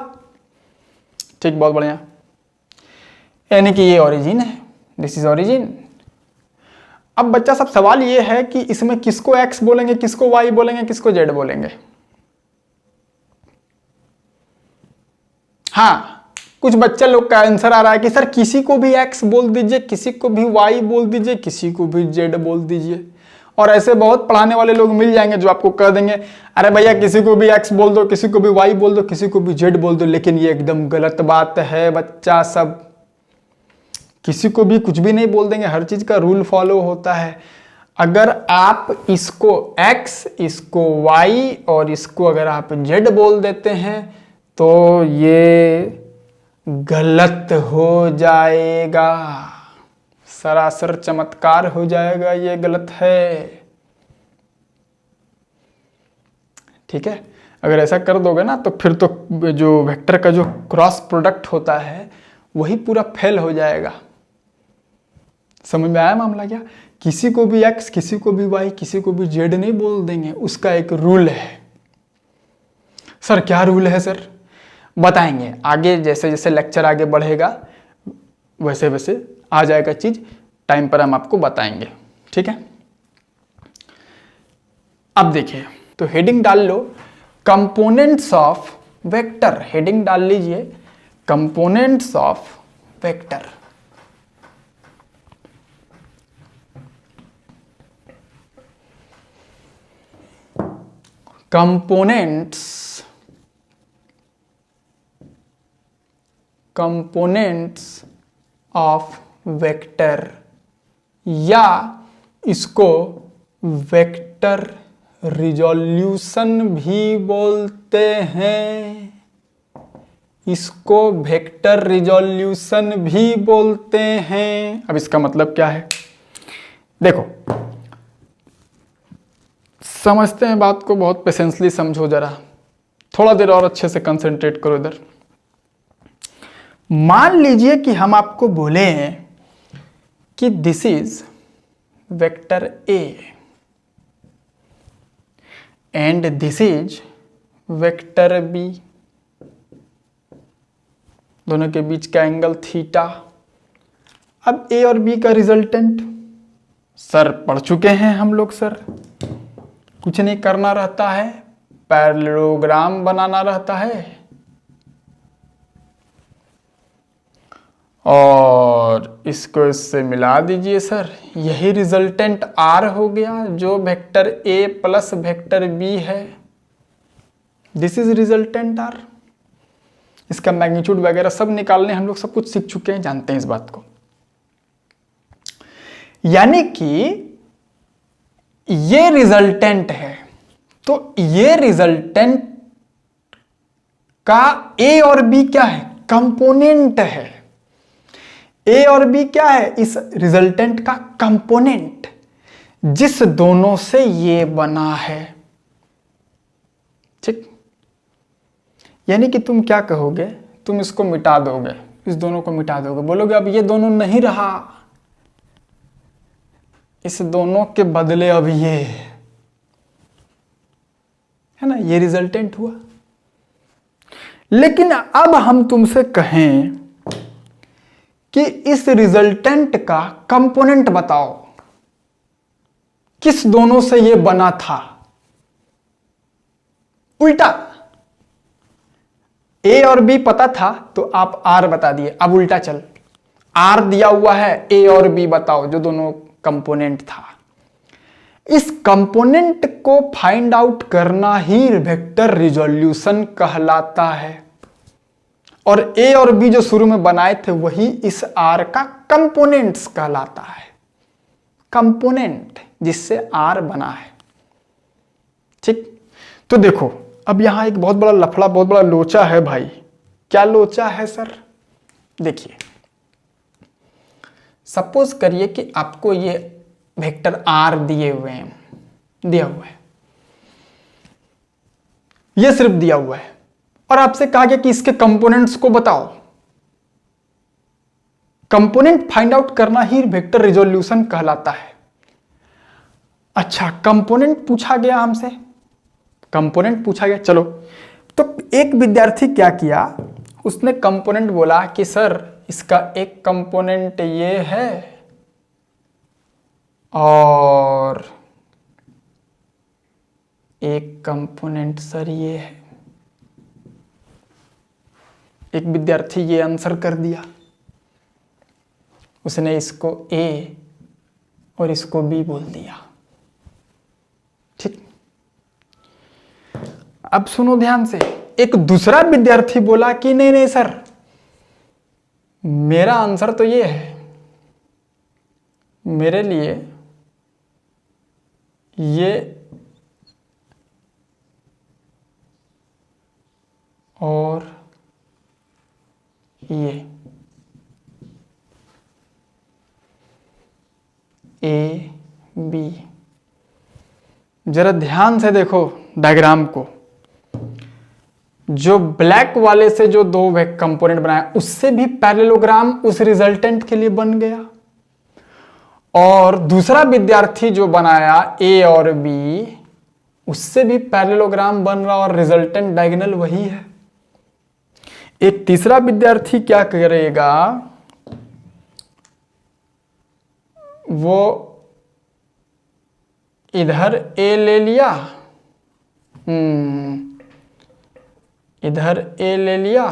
ठीक, बहुत बढ़िया। यानी कि ये ओरिजिन है, दिस इज ओरिजिन। अब बच्चा सब सवाल ये है कि इसमें किसको x बोलेंगे, किसको y बोलेंगे, किसको z बोलेंगे? हाँ, कुछ बच्चा लोग का आंसर आ रहा है कि सर किसी को भी x बोल दीजिए, किसी को भी y बोल दीजिए, किसी को भी z बोल दीजिए। और ऐसे बहुत पढ़ाने वाले लोग मिल जाएंगे जो आपको कह देंगे अरे भैया किसी को भी x बोल दो, किसी को भी y बोल दो, किसी को भी z बोल दो। लेकिन ये एकदम गलत बात है बच्चा सब। किसी को भी कुछ भी नहीं बोल देंगे, हर चीज का रूल फॉलो होता है। अगर आप इसको x, इसको y और इसको अगर आप z बोल देते हैं तो ये गलत हो जाएगा, सरासर चमत्कार हो जाएगा, ये गलत है। ठीक है, अगर ऐसा कर दोगे ना तो फिर तो जो वेक्टर का जो क्रॉस प्रोडक्ट होता है वही पूरा फेल हो जाएगा। समझ में आया मामला क्या? किसी को भी x, किसी को भी y, किसी को भी z नहीं बोल देंगे, उसका एक रूल है। सर क्या रूल है सर? बताएंगे आगे, जैसे जैसे लेक्चर आगे बढ़ेगा वैसे वैसे आ जाएगा चीज, टाइम पर हम आपको बताएंगे। ठीक है, अब देखिए, तो हेडिंग डाल लो कंपोनेंट्स ऑफ वेक्टर। हेडिंग डाल लीजिए components of vector. Components of vector, या इसको वेक्टर रिजोल्यूशन भी बोलते हैं, इसको वेक्टर रिजोल्यूशन भी बोलते हैं। अब इसका मतलब क्या है? देखो, समझते हैं बात को, बहुत पेशेंसली समझो जरा, थोड़ा देर और अच्छे से कंसंट्रेट करो इधर। मान लीजिए कि हम आपको बोले हैं कि this is vector A and this is vector B, दोनों के बीच का एंगल थीटा। अब ए और बी का रिजल्टेंट सर पढ़ चुके हैं हम लोग सर, कुछ नहीं करना रहता है, पैरेललोग्राम बनाना रहता है और इसको इससे मिला दीजिए सर, यही रिजल्टेंट आर हो गया जो vector a plus vector b है। This is resultant R. इसका मैग्नीट्यूड वगैरह सब निकालने हम लोग सब कुछ सीख चुके हैं, जानते हैं इस बात को। यानी कि ये रिजल्टेंट है, तो ये रिजल्टेंट का ए और बी क्या है? कंपोनेंट है। ए और बी क्या है? इस रिजल्टेंट का कंपोनेंट जिस दोनों से ये बना है। ठीक, यानी कि तुम क्या कहोगे? तुम इसको मिटा दोगे, इस दोनों को मिटा दोगे, बोलोगे अब ये दोनों नहीं रहा, इस दोनों के बदले अब ये है ना, ये रिजल्टेंट हुआ। लेकिन अब हम तुमसे कहें कि इस रिजल्टेंट का कंपोनेंट बताओ, किस दोनों से ये बना था? उल्टा, ए और बी पता था तो आप आर बता दिए। अब उल्टा चल, आर दिया हुआ है, ए और बी बताओ जो दोनों कंपोनेंट था। इस कंपोनेंट को फाइंड आउट करना ही वेक्टर रिजोल्यूशन कहलाता है। और ए और बी जो शुरू में बनाए थे वही इस आर का कंपोनेंट्स कहलाता है। कंपोनेंट जिससे आर बना है। ठीक, तो देखो अब यहां एक बहुत बड़ा लफड़ा, बहुत बड़ा लोचा है भाई। क्या लोचा है सर? देखिए, सपोज करिए कि आपको ये वेक्टर आर दिए हुए हैं, दिया हुआ है, ये सिर्फ दिया हुआ है, और आपसे कहा गया कि इसके कंपोनेंट्स को बताओ। कंपोनेंट फाइंड आउट करना ही वेक्टर रिजोल्यूशन कहलाता है। अच्छा, कंपोनेंट पूछा गया हमसे, कंपोनेंट पूछा गया, चलो। तो एक विद्यार्थी क्या किया, उसने कंपोनेंट बोला कि सर इसका एक कंपोनेंट ये है और एक कंपोनेंट सर ये है। एक विद्यार्थी ये आंसर कर दिया, उसने इसको ए और इसको बी बोल दिया। ठीक, अब सुनो ध्यान से, एक दूसरा विद्यार्थी बोला कि नहीं नहीं सर, मेरा आंसर तो ये है, मेरे लिए ये और ये ए बी। जरा ध्यान से देखो डायग्राम को, जो ब्लैक वाले से जो दो कंपोनेंट बनाया उससे भी पैरेललोग्राम उस रिजल्टेंट के लिए बन गया, और दूसरा विद्यार्थी जो बनाया ए और बी उससे भी पैरेललोग्राम बन रहा और रिजल्टेंट डायगोनल वही है। एक तीसरा विद्यार्थी क्या करेगा, वो इधर ए ले लिया, इधर ए ले लिया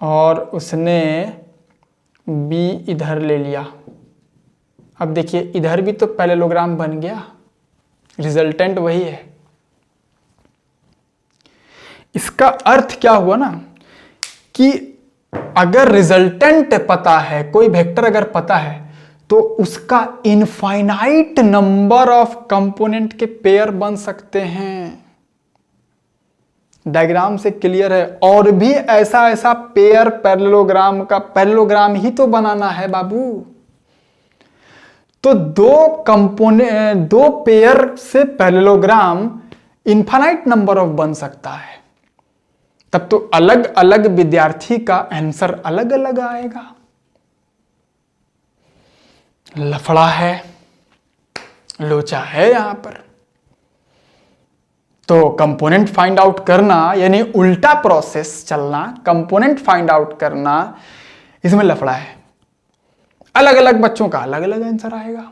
और उसने बी इधर ले लिया। अब देखिए इधर भी तो पैरेललोग्राम बन गया, रिजल्टेंट वही है। इसका अर्थ क्या हुआ ना कि अगर रिजल्टेंट पता है, कोई वेक्टर अगर पता है, तो उसका इनफाइनाइट नंबर ऑफ कंपोनेंट के पेयर बन सकते हैं। डायग्राम से क्लियर है। और भी ऐसा ऐसा पेयर पैरेललोग्राम का, पैरेललोग्राम ही तो बनाना है बाबू। तो दो पेयर से पैरेललोग्राम इनफाइनाइट नंबर ऑफ बन सकता है। तब तो अलग अलग विद्यार्थी का आंसर अलग अलग आएगा। लफड़ा है, लोचा है यहां पर। तो कंपोनेंट फाइंड आउट करना यानी उल्टा प्रोसेस चलना, कंपोनेंट फाइंड आउट करना, इसमें लफड़ा है। अलग अलग बच्चों का अलग अलग आंसर आएगा।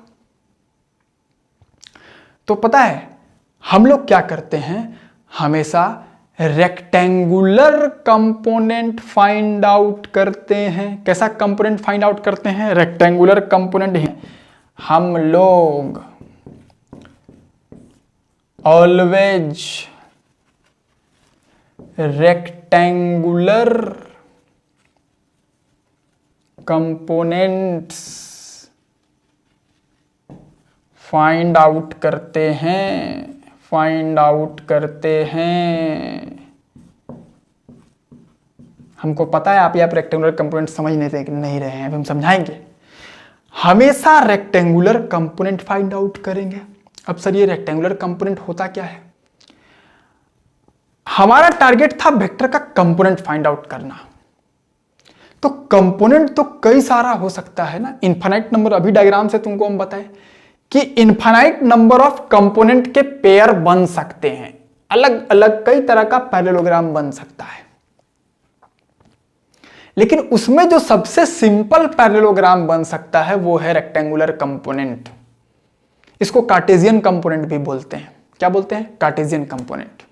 तो पता है हम लोग क्या करते हैं, हमेशा रेक्टेंगुलर कंपोनेंट फाइंड आउट करते हैं। कैसा कंपोनेंट फाइंड आउट करते हैं? रेक्टेंगुलर कंपोनेंट है। हम लोग always rectangular components find out करते हैं, फाइंड आउट करते हैं। हमको पता है आप यहाँ पर रेक्टेंगुलर कंपोनेंट समझ नहीं रहे हैं, अभी हम समझाएंगे। हमेशा रेक्टेंगुलर कंपोनेंट फाइंड आउट करेंगे। अब सर ये रेक्टेंगुलर कंपोनेंट होता क्या है? हमारा टारगेट था वेक्टर का कंपोनेंट फाइंड आउट करना। तो कंपोनेंट तो कई सारा हो सकता है ना, इनफाइनाइट नंबर। अभी डायग्राम से तुमको हम बताएं कि इनफाइनाइट नंबर ऑफ कंपोनेंट के पेयर बन सकते हैं, अलग अलग कई तरह का पैरेललोग्राम बन सकता है। लेकिन उसमें जो सबसे सिंपल पैरेललोग्राम बन सकता है वो है रेक्टेंगुलर कंपोनेंट। इसको कार्टेशियन कंपोनेंट भी बोलते हैं। क्या बोलते हैं? Cartesian component.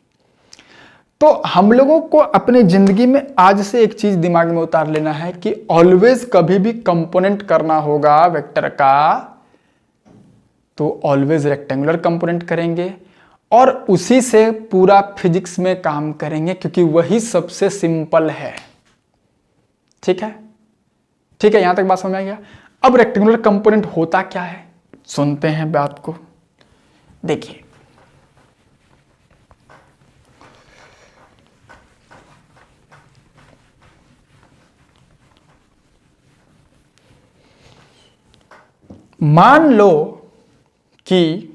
तो हम लोगों को अपनी जिंदगी में आज से एक चीज दिमाग में उतार लेना है कि ऑलवेज कभी भी कंपोनेंट करना होगा वेक्टर का तो ऑलवेज रेक्टेंगुलर कंपोनेंट करेंगे और उसी से पूरा फिजिक्स में काम करेंगे, क्योंकि वही सबसे सिंपल है। ठीक है? ठीक है, यहां तक बात समझ आ गया। अब रेक्टेंगुलर कंपोनेंट होता क्या है, सुनते हैं बात को। देखिए, मान लो कि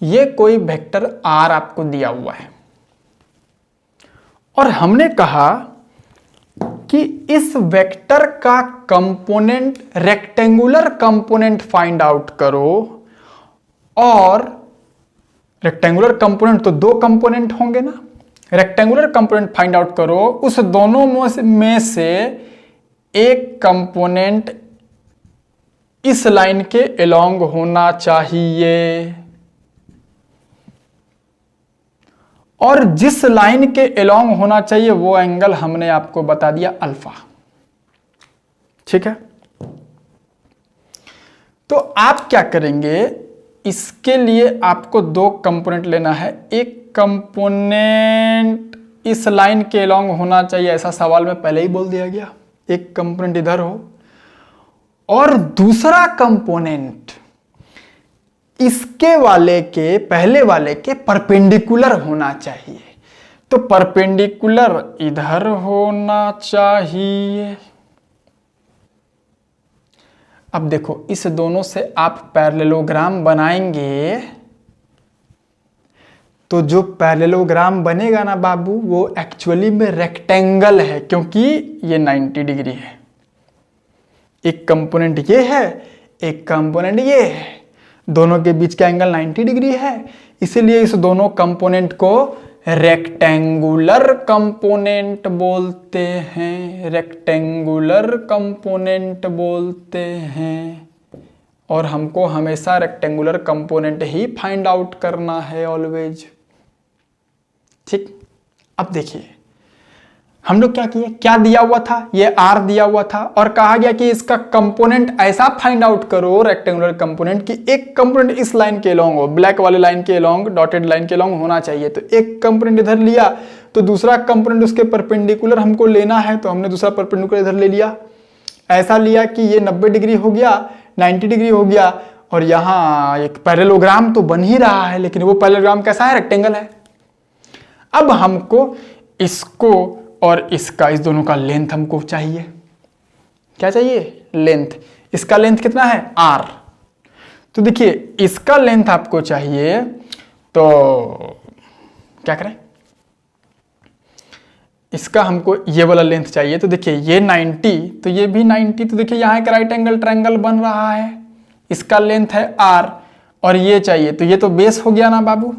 ये कोई वेक्टर R आपको दिया हुआ है और हमने कहा कि इस वेक्टर का component rectangular component find out करो। और रेक्टेंगुलर कंपोनेंट तो दो कंपोनेंट होंगे ना, रेक्टेंगुलर कंपोनेंट फाइंड आउट करो। उस दोनों में से एक कंपोनेंट इस लाइन के अलोंग होना चाहिए और जिस लाइन के अलोंग होना चाहिए वो एंगल हमने आपको बता दिया अल्फा। ठीक है? तो आप क्या करेंगे, इसके लिए आपको दो कंपोनेंट लेना है। एक कंपोनेंट इस लाइन के अलोंग होना चाहिए, ऐसा सवाल में पहले ही बोल दिया गया। एक कंपोनेंट इधर हो और दूसरा कंपोनेंट इसके वाले के पहले वाले के परपेंडिकुलर होना चाहिए। तो परपेंडिकुलर इधर होना चाहिए। अब देखो, इस दोनों से आप पैरेललोग्राम बनाएंगे तो जो पैरेललोग्राम बनेगा ना बाबू, वो एक्चुअली में रेक्टेंगल है, क्योंकि ये 90 डिग्री है। एक कंपोनेंट ये है, एक कंपोनेंट ये है, दोनों के बीच का एंगल 90 डिग्री है। इसीलिए इस दोनों कंपोनेंट को रेक्टेंगुलर कंपोनेंट बोलते हैं, रेक्टेंगुलर कंपोनेंट बोलते हैं। और हमको हमेशा रेक्टेंगुलर कंपोनेंट ही फाइंड आउट करना है ऑलवेज। ठीक? अब देखिए, हम लोग क्या किए, क्या दिया हुआ था, ये R दिया हुआ था और कहा गया कि इसका कंपोनेंट ऐसा फाइंड आउट करो रेक्टेंगुलर कंपोनेंट कि एक कंपोनेंट इस लाइन के अलोंग हो, ब्लैक वाले लाइन के अलोंग, डॉटेड लाइन के अलोंग होना चाहिए। तो एक कंपोनेंट इधर लिया तो दूसरा कंपोनेंट उसके परपेंडिकुलर हमको लेना है, तो हमने दूसरा परपेंडिकुलर इधर ले लिया। ऐसा लिया कि ये 90 डिग्री हो गया, 90 डिग्री हो गया और यहाँ एक पैरेललोग्राम तो बन ही रहा है, लेकिन वो पैरेललोग्राम कैसा है, रेक्टेंगल है। अब हमको इसको और इसका, इस दोनों का लेंथ हमको चाहिए। क्या चाहिए? लेंथ। इसका लेंथ कितना है? R। तो देखिए, इसका लेंथ आपको चाहिए, तो क्या करें, इसका हमको ये वाला लेंथ चाहिए। तो देखिए, ये 90 तो ये भी 90, तो देखिए यहाँ एक राइट एंगल ट्रायंगल बन रहा है। इसका लेंथ है R और ये चाहिए, तो ये तो बेस हो गया ना बाबू।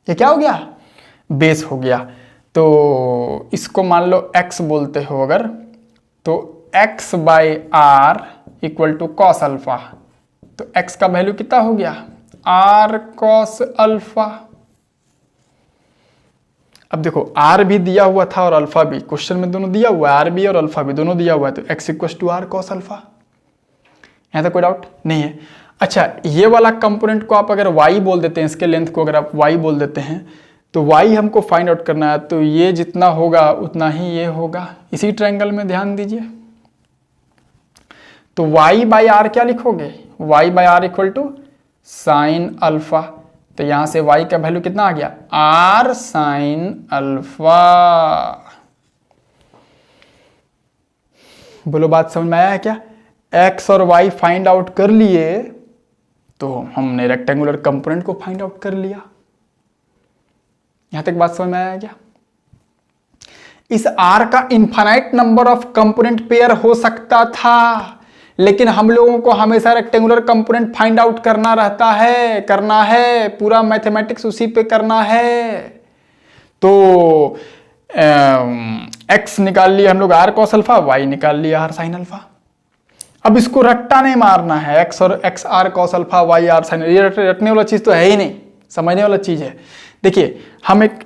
ये क्या हो गया? बेस हो गया। तो इसको मान लो x बोलते हो अगर, तो x by R equal to cos alpha. तो x का वैल्यू कितना हो गया? r cos alpha. अब देखो, r भी दिया हुआ था और अल्फा भी, क्वेश्चन में दोनों दिया हुआ है, r भी और अल्फा भी दोनों दिया हुआ है। तो x equal to R cos alpha. यहां तक कोई डाउट नहीं है? अच्छा, ये वाला कंपोनेंट को आप अगर y बोल देते हैं, इसके लेंथ को अगर आप y बोल देते हैं, तो y हमको फाइंड आउट करना है। तो ये जितना होगा उतना ही ये होगा। इसी ट्रायंगल में ध्यान दीजिए। तो y बाई आर क्या लिखोगे? y by R equal to sine alpha. तो यहां से y का वैल्यू कितना आ गया, r साइन अल्फा। बोलो बात समझ में आया है क्या? x और y फाइंड आउट कर लिए तो हमने रेक्टेंगुलर कंपोनेंट को फाइंड आउट कर लिया। यहां तक बात समझ में आया क्या? इस R का infinite number of component pair हो सकता था, लेकिन हम लोगों को हमेशा रेक्टेंगुलर कंपोनेंट फाइंड आउट करना है, पूरा मैथमेटिक्स उसी पे करना है। तो x निकाल लिया हम लोग r cos अल्फा, y निकाल लिया r sin अल्फा। अब इसको रट्टा नहीं मारना है, x और x r cos alpha, y r sin, ये रटने वाला चीज तो है ही नहीं, समझने वाला चीज है। देखिए हम एक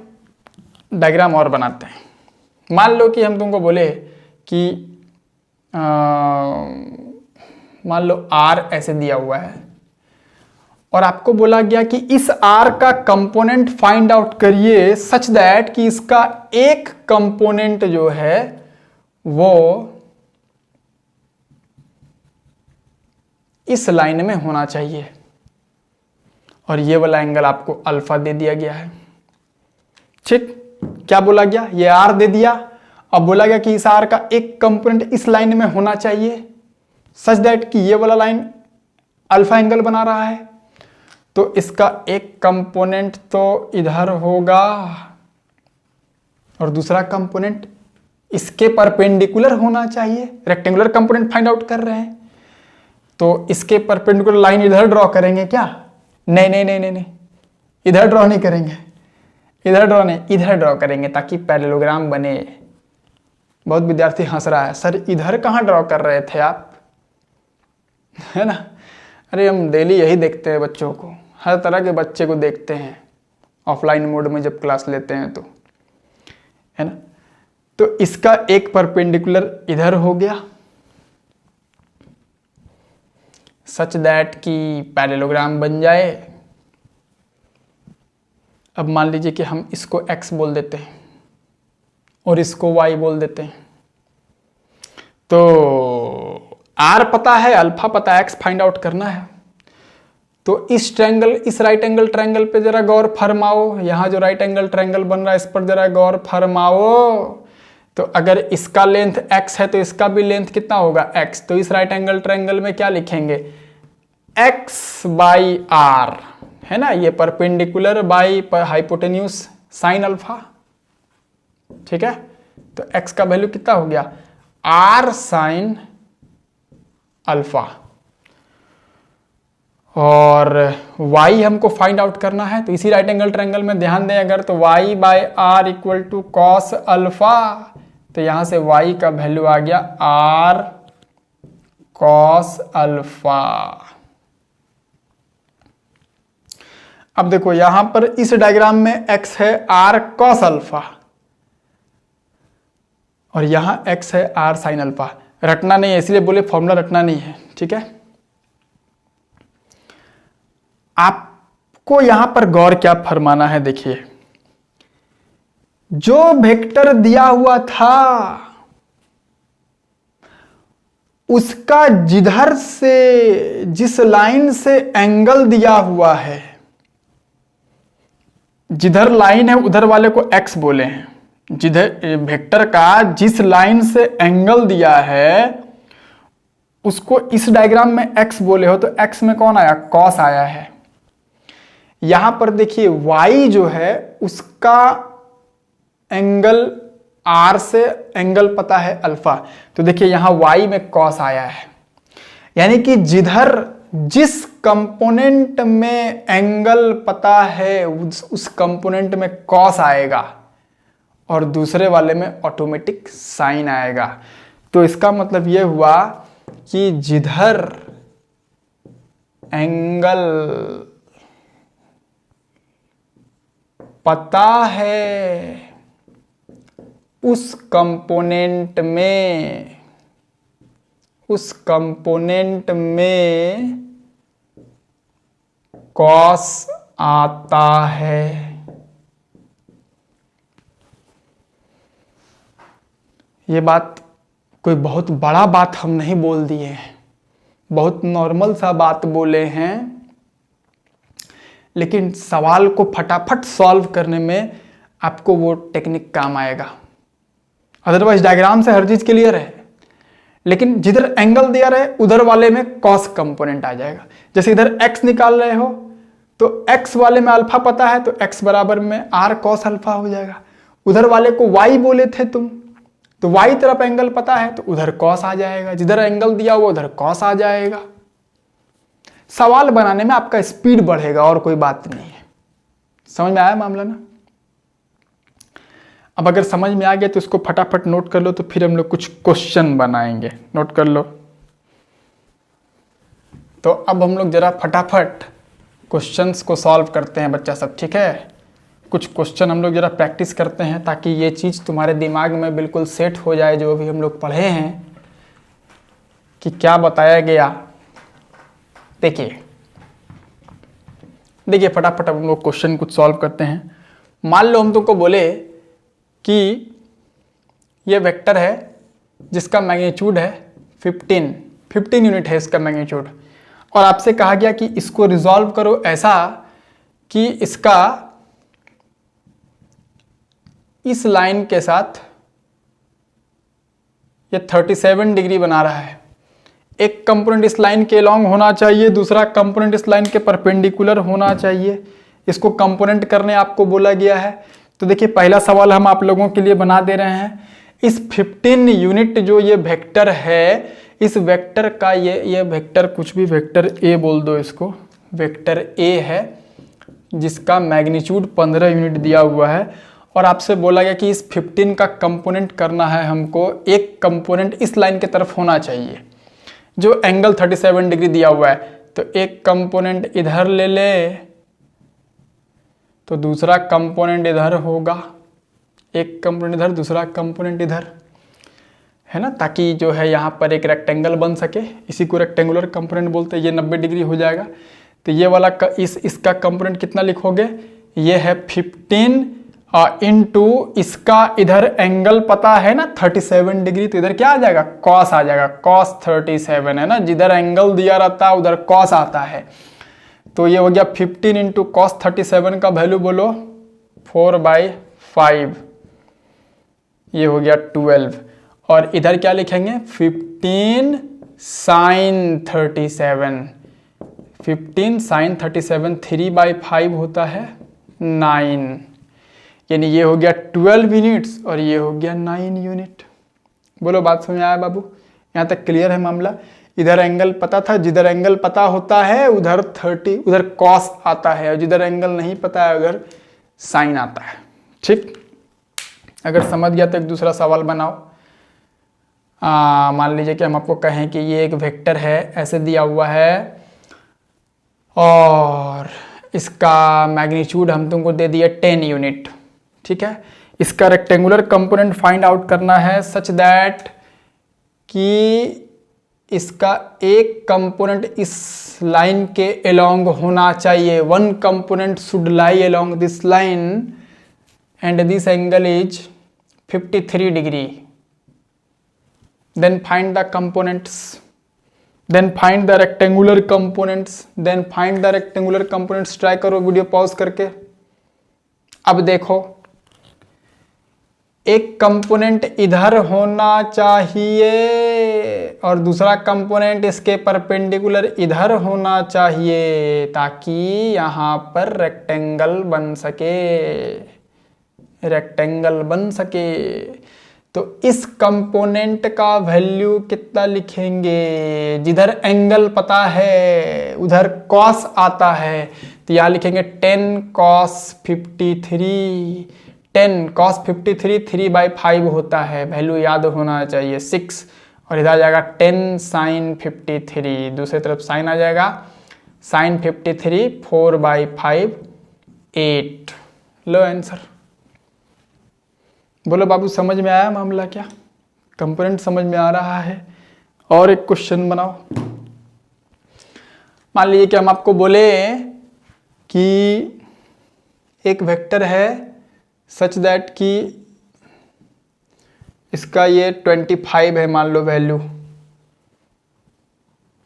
डायग्राम और बनाते हैं। मान लो कि हम तुमको बोले कि मान लो r ऐसे दिया हुआ है और आपको बोला गया कि इस r का कंपोनेंट फाइंड आउट करिए सच दैट कि इसका एक कंपोनेंट जो है वो इस लाइन में होना चाहिए, और ये वाला एंगल आपको अल्फा दे दिया गया है। ठीक, क्या बोला गया, ये r दे दिया। अब बोला गया कि इस r का एक कंपोनेंट इस लाइन में होना चाहिए सच दैट कि ये वाला लाइन अल्फा एंगल बना रहा है, तो इसका एक कंपोनेंट तो इधर होगा और दूसरा कंपोनेंट इसके परपेंडिकुलर होना चाहिए। रेक्टेंगुलर कंपोनेंट फाइंड आउट कर रहे हैं तो इसके परपेंडिकुलर लाइन इधर ड्रॉ करेंगे क्या? नहीं नहीं नहीं नहीं नहीं, इधर ड्रॉ नहीं करेंगे, इधर ड्रॉ नहीं, इधर ड्रॉ करेंगे ताकि पैरेललोग्राम बने। बहुत विद्यार्थी हंस रहा है, सर इधर कहाँ ड्रॉ कर रहे थे आप, है ना? अरे हम डेली यही देखते हैं बच्चों को, हर तरह के बच्चे को देखते हैं ऑफलाइन मोड में जब क्लास लेते हैं तो, है ना? तो इसका एक परपेंडिकुलर इधर हो गया सच दैट कि पैरेललोग्राम बन जाए। अब मान लीजिए कि हम इसको x बोल देते हैं और इसको y बोल देते हैं, तो r पता है, अल्फा पता है, x फाइंड आउट करना है। तो इस ट्रायंगल, इस राइट एंगल ट्रायंगल पे जरा गौर फरमाओ, यहाँ जो राइट एंगल ट्रायंगल बन रहा है इस पर जरा गौर फरमाओ। तो अगर इसका लेंथ x है तो इसका भी लेंथ कितना होगा, x। तो इस राइट एंगल ट्रायंगल में क्या लिखेंगे, x बाई r, है ना? ये perpendicular by hypotenuse sine alpha, ठीक है? तो x का वैल्यू कितना हो गया, r साइन अल्फा, और y हमको फाइंड आउट करना है। तो इसी राइट एंगल ट्रायंगल में ध्यान दें अगर, तो y by R equal to cos alpha, तो यहां से y का वैल्यू आ गया r कॉस अल्फा। अब देखो यहां पर इस डायग्राम में x है r cos अल्फा और यहां x है r sin अल्फा। रटना नहीं है, इसलिए बोले फॉर्मूला रटना नहीं है, ठीक है? आपको यहां पर गौर क्या फरमाना है, देखिए जो वेक्टर दिया हुआ था उसका जिधर से, जिस लाइन से एंगल दिया हुआ है, जिधर लाइन है उधर वाले को x बोले हैं। जिधर वेक्टर का जिस लाइन से एंगल दिया है उसको इस डायग्राम में x बोले हो, तो x में कौन आया, cos आया है। यहां पर देखिए y जो है उसका एंगल r से एंगल पता है अल्फा, तो देखिए यहां y में cos आया है। यानी कि जिधर जिस कंपोनेंट में एंगल पता है उस कंपोनेंट में cos आएगा और दूसरे वाले में ऑटोमेटिक साइन आएगा। तो इसका मतलब यह हुआ कि जिधर एंगल पता है उस कंपोनेंट में cos आता है। ये बात कोई बहुत बड़ा बात हम नहीं बोल दिए हैं, बहुत नॉर्मल सा बात बोले हैं, लेकिन सवाल को फटाफट सॉल्व करने में आपको वो टेक्निक काम आएगा। अदरवाइज डायग्राम से हर चीज क्लियर है, लेकिन जिधर एंगल दिया रहे उधर वाले में कॉस कंपोनेंट आ जाएगा। जैसे इधर x निकाल रहे हो तो x वाले में अल्फा पता है तो x बराबर में r cos अल्फा हो जाएगा। उधर वाले को y बोले थे तुम, तो y तरफ एंगल पता है तो उधर cos आ जाएगा, जिधर एंगल दिया हुआ उधर cos आ जाएगा। सवाल बनाने में आपका स्पीड बढ़ेगा और कोई बात नहीं है। समझ में आया मामला ना? अब अगर समझ में आ गया तो इसको फटाफट नोट कर लो, तो फिर हम लोग कुछ क्वेश्चन बनाएंगे। नोट कर लो। तो अब हम लोग जरा फटाफट क्वेश्चंस को सॉल्व करते हैं बच्चा सब, ठीक है? कुछ क्वेश्चन हम लोग जरा प्रैक्टिस करते हैं ताकि ये चीज़ तुम्हारे दिमाग में बिल्कुल सेट हो जाए, जो भी हम लोग पढ़े हैं कि क्या बताया गया। देखिए फटाफट हम लोग क्वेश्चन कुछ सॉल्व करते हैं। मान लो हम तुमको बोले कि ये वेक्टर है जिसका मैग्नीट्यूड है 15 यूनिट है इसका मैग्नीट्यूड, और आपसे कहा गया कि इसको रिजॉल्व करो ऐसा कि इसका इस लाइन के साथ ये 37 डिग्री बना रहा है। एक कंपोनेंट इस लाइन के अलोंग होना चाहिए, दूसरा कंपोनेंट इस लाइन के परपेंडिकुलर होना चाहिए। इसको कंपोनेंट करने आपको बोला गया है। तो देखिए पहला सवाल हम आप लोगों के लिए बना दे रहे हैं। इस 15 यूनिट जो ये वेक्टर है, इस वेक्टर का ये वेक्टर, कुछ भी वेक्टर ए बोल दो इसको, वेक्टर ए है जिसका मैग्नीट्यूड 15 यूनिट दिया हुआ है, और आपसे बोला गया कि इस 15 का कंपोनेंट करना है हमको। एक कंपोनेंट इस लाइन की तरफ होना चाहिए जो एंगल 37 डिग्री दिया हुआ है। तो एक कंपोनेंट इधर ले ले तो दूसरा कंपोनेंट इधर होगा, एक कंपोनेंट इधर, दूसरा कंपोनेंट इधर, है ना, ताकि जो है यहाँ पर एक रेक्टेंगल बन सके। इसी को रेक्टेंगुलर कंपोनेंट बोलते हैं। ये 90 डिग्री हो जाएगा। तो ये वाला इसका कंपोनेंट कितना लिखोगे? ये है 15 इंटू इसका इधर एंगल पता है ना 37 डिग्री, तो इधर क्या आ जाएगा? कॉस आ जाएगा। कॉस 37 है ना, जिधर एंगल दिया रहता है उधर कॉस आता है। तो ये हो गया 15 इंटू कॉस 37 का वैल्यू बोलो 4/5, ये हो गया 12। और इधर क्या लिखेंगे? 15 साइन 37, 15 साइन 37, 3/5 होता है 9, यानी ये हो गया 12 यूनिट्स और ये हो गया 9 यूनिट। बोलो बात समझ आया बाबू? यहाँ तक क्लियर है मामला? इधर एंगल पता था, जिधर एंगल पता होता है उधर 30, उधर कॉस आता है, और जिधर एंगल नहीं पता है उधर साइन आता है। ठीक, अगर समझ गया तो एक दूसरा सवाल बनाओ। मान लीजिए कि हम आपको कहें कि ये एक वेक्टर है, ऐसे दिया हुआ है, और इसका मैग्नीट्यूड हम तुमको दे दिया 10 यूनिट। ठीक है, इसका रेक्टेंगुलर कंपोनेंट फाइंड आउट करना है सच दैट कि इसका एक कंपोनेंट इस लाइन के अलोंग होना चाहिए। One component should lie along this line and this angle is 53 degree. Then find the components, then find the rectangular components, then find the rectangular components. Try करो वीडियो पॉज करके। अब देखो, एक कंपोनेंट इधर होना चाहिए और दूसरा कंपोनेंट इसके परपेंडिकुलर इधर होना चाहिए, ताकि यहां पर रेक्टेंगल बन सके, रेक्टेंगल बन सके। तो इस कंपोनेंट का वैल्यू कितना लिखेंगे? जिधर एंगल पता है उधर कॉस आता है, तो यहां लिखेंगे 10 cos 53, 10 cos 53 3/5 होता है, वैल्यू याद होना चाहिए 6, और इधर आ जाएगा 10 sin 53, दूसरी तरफ साइन आ जाएगा, sin 53 4/5 8। लो आंसर। बोलो बाबू समझ में आया मामला? क्या कंपोनेंट समझ में आ रहा है? और एक क्वेश्चन बनाओ। मान लीजिए कि हम आपको बोले कि एक वेक्टर है सच दैट कि इसका ये 25 है, मान लो वैल्यू।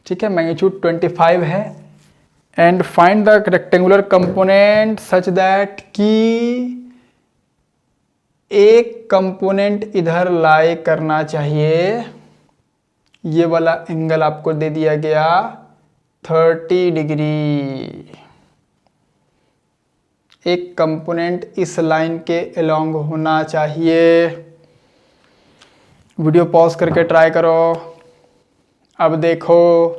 ठीक है, मैग्नीट्यूड 25 है, and find the rectangular component such that कि एक कंपोनेंट इधर लाई करना चाहिए। ये वाला एंगल आपको दे दिया गया 30 डिग्री। एक कंपोनेंट इस लाइन के अलोंग होना चाहिए। वीडियो पॉज करके ट्राई करो। अब देखो,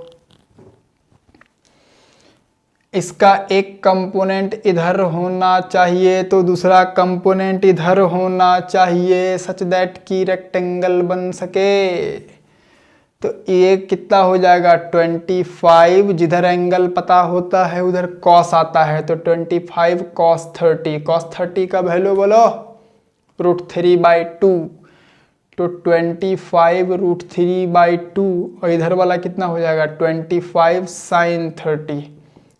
इसका एक कंपोनेंट इधर होना चाहिए तो दूसरा कंपोनेंट इधर होना चाहिए सच दैट कि रेक्टेंगल बन सके। तो ये कितना हो जाएगा 25। जिधर एंगल पता होता है उधर कॉस आता है, तो 25 cos 30। cos 30 का वैल्यू बोलो √3/2, तो 25 √3/2। और इधर वाला कितना हो जाएगा 25 sin 30।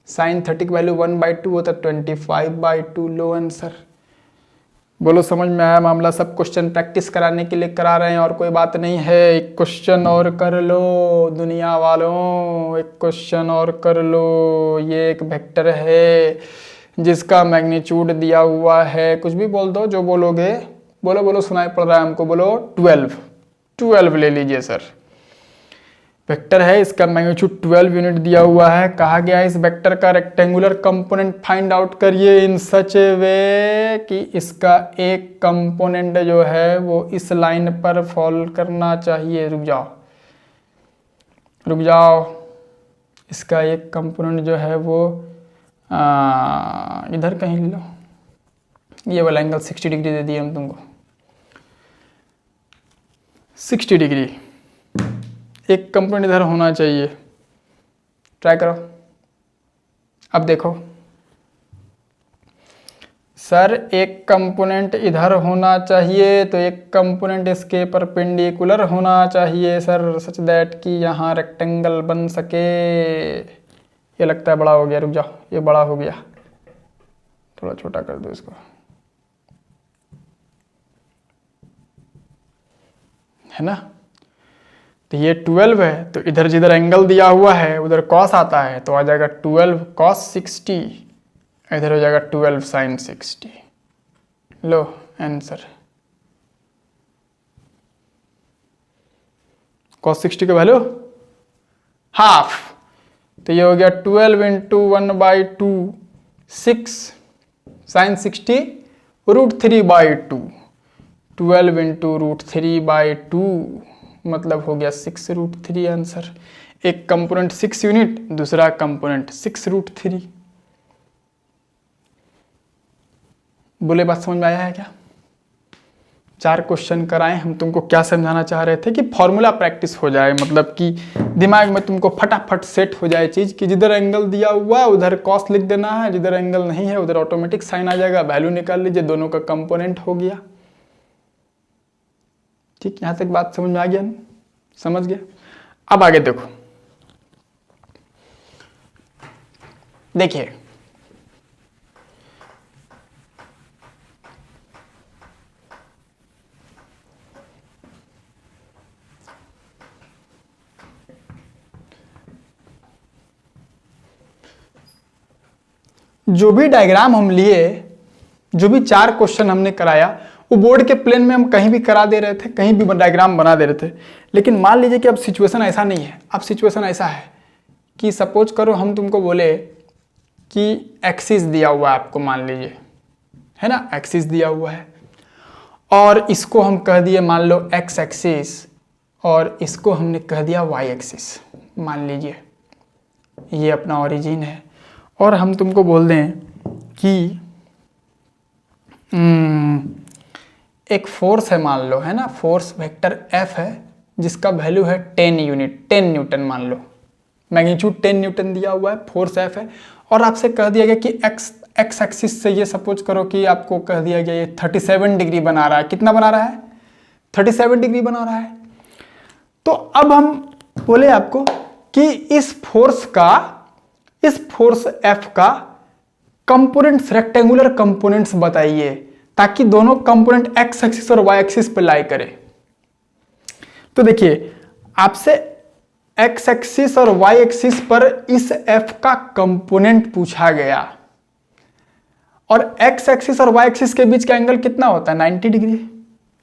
sin 30 का वैल्यू 1/2 होता है, 25/2। लो आंसर। बोलो समझ में आया मामला? सब क्वेश्चन प्रैक्टिस कराने के लिए करा रहे हैं और कोई बात नहीं है। एक क्वेश्चन और कर लो दुनिया वालों, एक क्वेश्चन और कर लो। ये एक वेक्टर है जिसका मैग्नीट्यूड दिया हुआ है। कुछ भी बोल दो, जो बोलोगे बोलो। बोलो सुनाई पड़ रहा है हमको, बोलो 12 ले लीजिए सर। वेक्टर है, इसका मैग्नीट्यूड 12 यूनिट दिया हुआ है। कहा गया इस वेक्टर का रेक्टेंगुलर कंपोनेंट फाइंड आउट करिए इन सच ए वे कि इसका एक कंपोनेंट जो है वो इस लाइन पर फॉल करना चाहिए। रुक जाओ। इसका एक कंपोनेंट जो है वो इधर कहीं ले लो। ये वाला एंगल 60 डिग्री दे दिए हम तुमको, 60 डिग्री। एक कंपोनेंट इधर होना चाहिए। ट्राई करो। अब देखो सर, एक कंपोनेंट इधर होना चाहिए तो एक कंपोनेंट इसके परपेंडिकुलर होना चाहिए सर सच दैट कि यहाँ रेक्टेंगल बन सके। ये लगता है बड़ा हो गया। रुक जाओ, ये बड़ा हो गया, थोड़ा छोटा कर दो इसको, है ना। तो ये 12 है, तो इधर जिधर एंगल दिया हुआ है उधर कॉस आता है, तो आ जाएगा 12 cos 60। इधर हो जाएगा 12 sin 60। लो आंसर। cos 60 का वैल्यू हाफ, तो ये हो गया 12 × 1/2 6 sin 60 √3/2। 12 × √3/2 मतलब हो गया 6 √3 आंसर। एक कंपोनेंट 6 यूनिट, दूसरा कंपोनेंट 6 √3। बोले बात समझ में आया है क्या? 4 क्वेश्चन कराए हम तुमको। क्या समझाना चाह रहे थे कि फॉर्मूला प्रैक्टिस हो जाए, मतलब कि दिमाग में तुमको फटाफट सेट हो जाए चीज कि जिधर एंगल दिया हुआ है उधर कॉस लिख देना है, जिधर एंगल नहीं है उधर ऑटोमेटिक साइन आ जाएगा। वैल्यू निकाल लीजिए, दोनों का कंपोनेंट हो गया। ठीक, यहां तक बात समझ में आ गया ना? समझ गया। अब आगे देखो, देखिए जो भी डायग्राम हम लिए, जो भी 4 क्वेश्चन हमने कराया, वो बोर्ड के प्लेन में हम कहीं भी करा दे रहे थे, कहीं भी डायग्राम बना दे रहे थे। लेकिन मान लीजिए कि अब सिचुएशन ऐसा नहीं है। अब सिचुएशन ऐसा है कि सपोज करो हम तुमको बोले कि एक्सिस दिया हुआ है आपको, मान लीजिए, है ना, एक्सिस दिया हुआ है, और इसको हम कह दिए मान लो एक्स एक्सिस, और इसको हमने कह दिया वाई एक्सिस। मान लीजिए ये अपना ओरिजिन है, और हम तुमको बोल दें कि एक फोर्स है मान लो, है ना, फोर्स वेक्टर एफ है जिसका वैल्यू है 10 यूनिट, 10 न्यूटन मान लो, मैग्नीट्यूड 10 न्यूटन दिया हुआ है, फोर्स एफ है, और आपसे कह दिया गया कि एक्स एक्सिस से ये सपोज करो कि आपको कह दिया गया ये 37 डिग्री बना रहा है। कितना बना रहा है? 37 डिग्री बना रहा है। तो अब हम बोले आपको कि इस फोर्स एफ का कंपोनेंट्स, रेक्टेंगुलर कंपोनेंट्स बताइए, ताकि दोनों कंपोनेंट एक्स एक्सिस और वाई एक्सिस पे लाई करे। तो देखिए, आपसे एक्स एक्सिस और वाई एक्सिस पर इस एफ का कंपोनेंट पूछा गया, और एक्स एक्सिस और वाई एक्सिस के बीच का एंगल कितना होता है 90 डिग्री।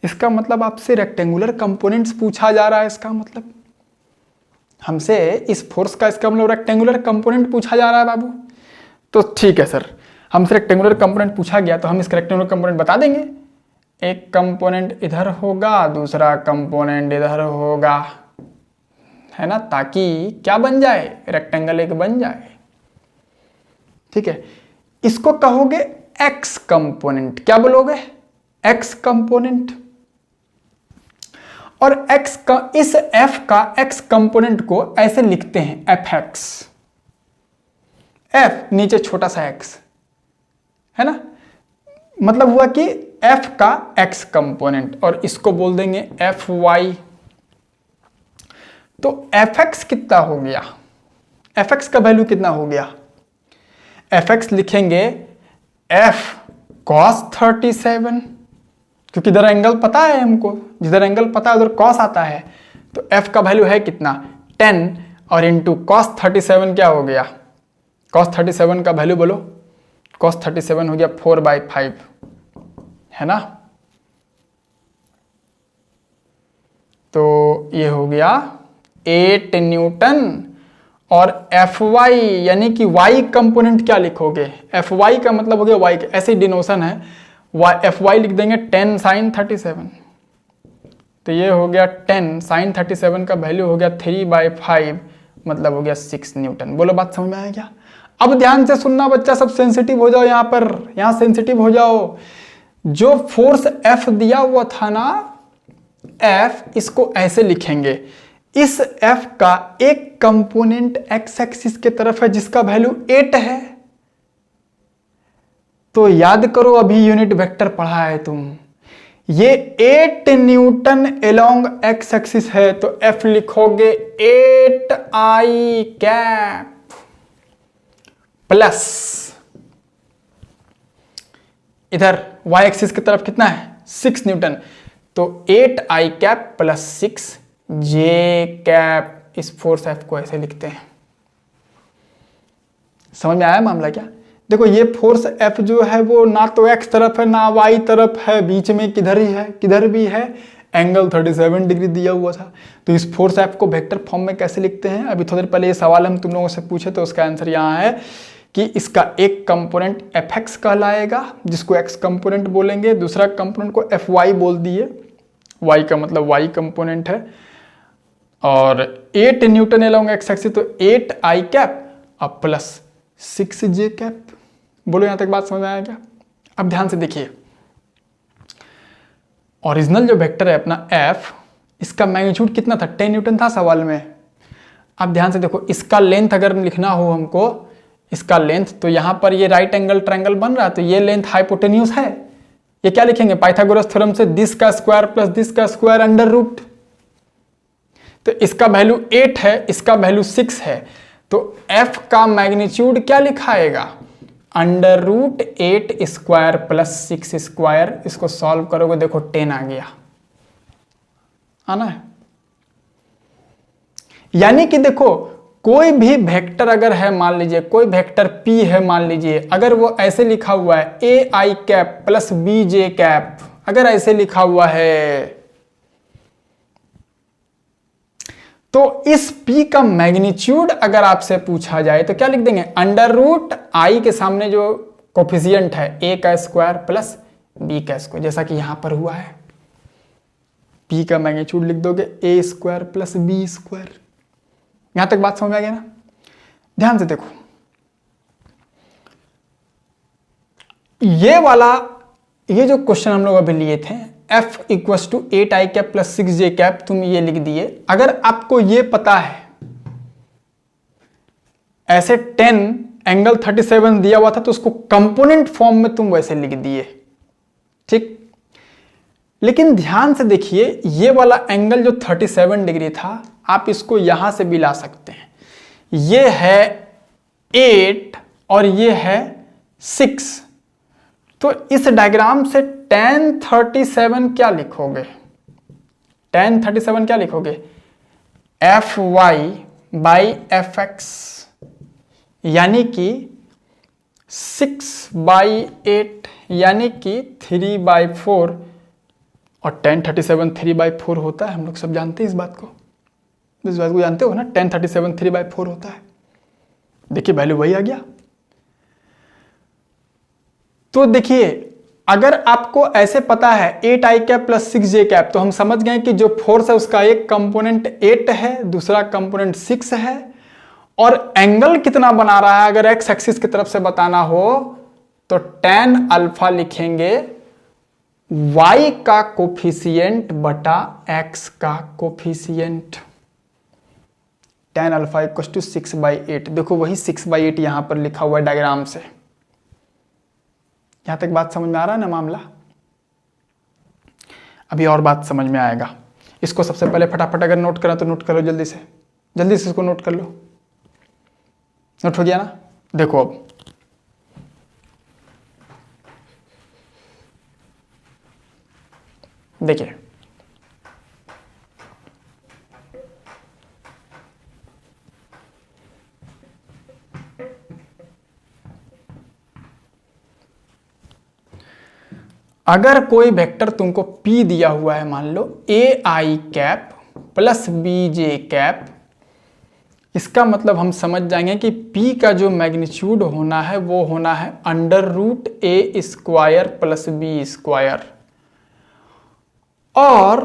इसका मतलब आपसे रेक्टेंगुलर कंपोनेंट्स पूछा जा रहा है। इसका मतलब हमसे इस फोर्स का, इसका मतलब रेक्टेंगुलर कंपोनेंट पूछा जा रहा है बाबू। तो ठीक है सर, हमसे रेक्टेंगुलर कंपोनेंट पूछा गया तो हम इसका रेक्टेंगुलर कंपोनेंट बता देंगे। एक कंपोनेंट इधर होगा, दूसरा कंपोनेंट इधर होगा, है ना, ताकि क्या बन जाए, रेक्टेंगल एक बन जाए। ठीक है, इसको कहोगे एक्स कंपोनेंट। क्या बोलोगे, एक्स कंपोनेंट। और एक्स का, इस एफ का एक्स कंपोनेंट को ऐसे लिखते हैं एफ एक्स, एफ नीचे छोटा सा एक्स, है ना, मतलब हुआ कि एफ का एक्स कंपोनेंट, और इसको बोल देंगे एफ वाई। तो एफ एक्स कितना हो गया, एफ एक्स का वैल्यू कितना हो गया, एफ एक्स लिखेंगे एफ कॉस 37, क्योंकि इधर एंगल पता है हमको, जिधर एंगल पता है उधर कॉस आता है। तो एफ का वैल्यू है कितना 10, और इंटू कॉस 37 क्या हो गया, कॉस 37 का वैल्यू बोलो, कॉस 37 हो गया 4/5, है ना। तो ये हो गया 8 न्यूटन। और एफ वाई यानी कि वाई कंपोनेंट क्या लिखोगे, एफ वाई का मतलब हो गया वाई, ऐसे डिनोशन है, एफ वाई लिख देंगे 10 साइन 37। तो ये हो गया 10 साइन 37 का वैल्यू हो गया 3/5, मतलब हो गया 6 न्यूटन। बोलो बात समझ में आया क्या। अब ध्यान से सुनना बच्चा, सब सेंसिटिव हो जाओ यहाँ पर, यहाँ सेंसिटिव हो जाओ। जो फोर्स एफ दिया हुआ था ना, एफ, इसको ऐसे लिखेंगे, इस एफ का एक कंपोनेंट एक्स एक्सिस के तरफ है जिसका वैल्यू 8 है। तो याद करो, अभी यूनिट वेक्टर पढ़ा है तुम, ये 8 न्यूटन अलोंग एक्स एक्सिस है, तो एफ लिखोगे 8I कैप प्लस, इधर वाई एक्सिस की तरफ कितना है 6 न्यूटन, तो 8I कैप प्लस 6 जे कैप। इस फोर्स एफ को ऐसे लिखते हैं। समझ में आया मामला क्या। देखो ये फोर्स एफ जो है वो ना तो एक्स तरफ है ना वाई तरफ है, बीच में किधर ही है, किधर भी है, एंगल 37 डिग्री दिया हुआ था। तो इस फोर्स एफ को वेक्टर फॉर्म में कैसे लिखते हैं, अभी थोड़ी देर पहले ये सवाल हम तुम लोगों से पूछे तो उसका आंसर यहाँ है कि इसका एक कंपोनेंट एफ एक्स कहलाएगा, जिसको एक्स कंपोनेंट बोलेंगे, दूसरा कंपोनेंट को एफ वाई बोल दिए, वाई का मतलब वाई कंपोनेंट है, और 8 न्यूटन अलोंग एक्स एक्सिस, तो 8I कैप अब प्लस 6J कैप। बोलो यहां तक बात समझ में आया क्या। अब ध्यान से देखिए, ओरिजिनल जो वेक्टर है अपना एफ, इसका मैग्नीट्यूड कितना था 10 न्यूटन था सवाल में। अब ध्यान से देखो, इसका लेंथ अगर लिखना हो हमको, इसका लेंथ, तो यहां पर ये राइट एंगल ट्रायंगल बन रहा है, तो ये लेंथ हाइपोटेन्यूज है। ये क्या लिखेंगे पाइथागोरस थ्योरम से, दिस का स्क्वायर प्लस दिस का स्क्वायर अंडर रूट। तो इसका वैल्यू 8 है, इसका वैल्यू 6 है, तो f का मैग्नीट्यूड क्या लिखाएगा under root 8 square plus 6 square. इसको सॉल्व करोगे देखो 10 आ गया, आना है। यानी कि देखो कोई भी वेक्टर अगर है, मान लीजिए कोई वेक्टर p है, मान लीजिए अगर वो ऐसे लिखा हुआ है ai cap plus bj cap, अगर ऐसे लिखा हुआ है, तो इस p का मैग्नीट्यूड अगर आपसे पूछा जाए तो क्या लिख देंगे, अंडर रूट i के सामने जो कोफिशिएंट है a का स्क्वायर प्लस b का स्क्वायर, जैसा कि यहां पर हुआ है। p का मैग्नीट्यूड लिख दोगे a square plus b square. यहां तक बात समझ में आ गया ना। ध्यान से देखो, ये वाला, ये जो क्वेश्चन हम लोग अभी लिए थे, f equals to 8I cap plus 6J cap, तुम ये लिख दिए। अगर आपको ये पता है ऐसे 10 एंगल 37 दिया हुआ था, तो उसको कंपोनेंट फॉर्म में तुम वैसे लिख दिए, ठीक। लेकिन ध्यान से देखिए, ये वाला एंगल जो 37 डिग्री था, आप इसको यहां से भी ला सकते हैं। ये है 8 और ये है 6, तो इस डायग्राम से tan 37 क्या लिखोगे, tan 37 क्या लिखोगे, F Y by F X, यानी कि 6/8 यानी कि 3/4, और 1037 3/4 होता है। हम लोग सब जानते हैं इस बात को, इस बात को जानते हो ना, 1037 3/4 होता है। देखिए वैल्यू वही आ गया। तो देखिए अगर आपको ऐसे पता है 8i cap plus 6j cap, तो हम समझ गए कि जो फोर्स है उसका एक कंपोनेंट 8 है, दूसरा कंपोनेंट 6 है, और एंगल कितना बना रहा है अगर एक्स एक्सिस की तरफ से बताना हो तो tan अल्फा लिखेंगे y का कोफिशिएंट बटा x का coefficient. tan alpha equal to 6/8। देखो वही 6/8 यहां पर लिखा हुआ है डायग्राम से। यहां तक बात समझ में आ रहा है ना मामला? अभी और बात समझ में आएगा। इसको सबसे पहले फटाफट अगर नोट करा तो नोट कर लो जल्दी से इसको नोट कर लो। नोट हो गया ना? देखो अब देखिए, अगर कोई वेक्टर तुमको P दिया हुआ है, मान लो AI cap plus BJ cap, इसका मतलब हम समझ जाएंगे कि P का जो मैग्नीट्यूड होना है वो होना है √A² प्लस B²। और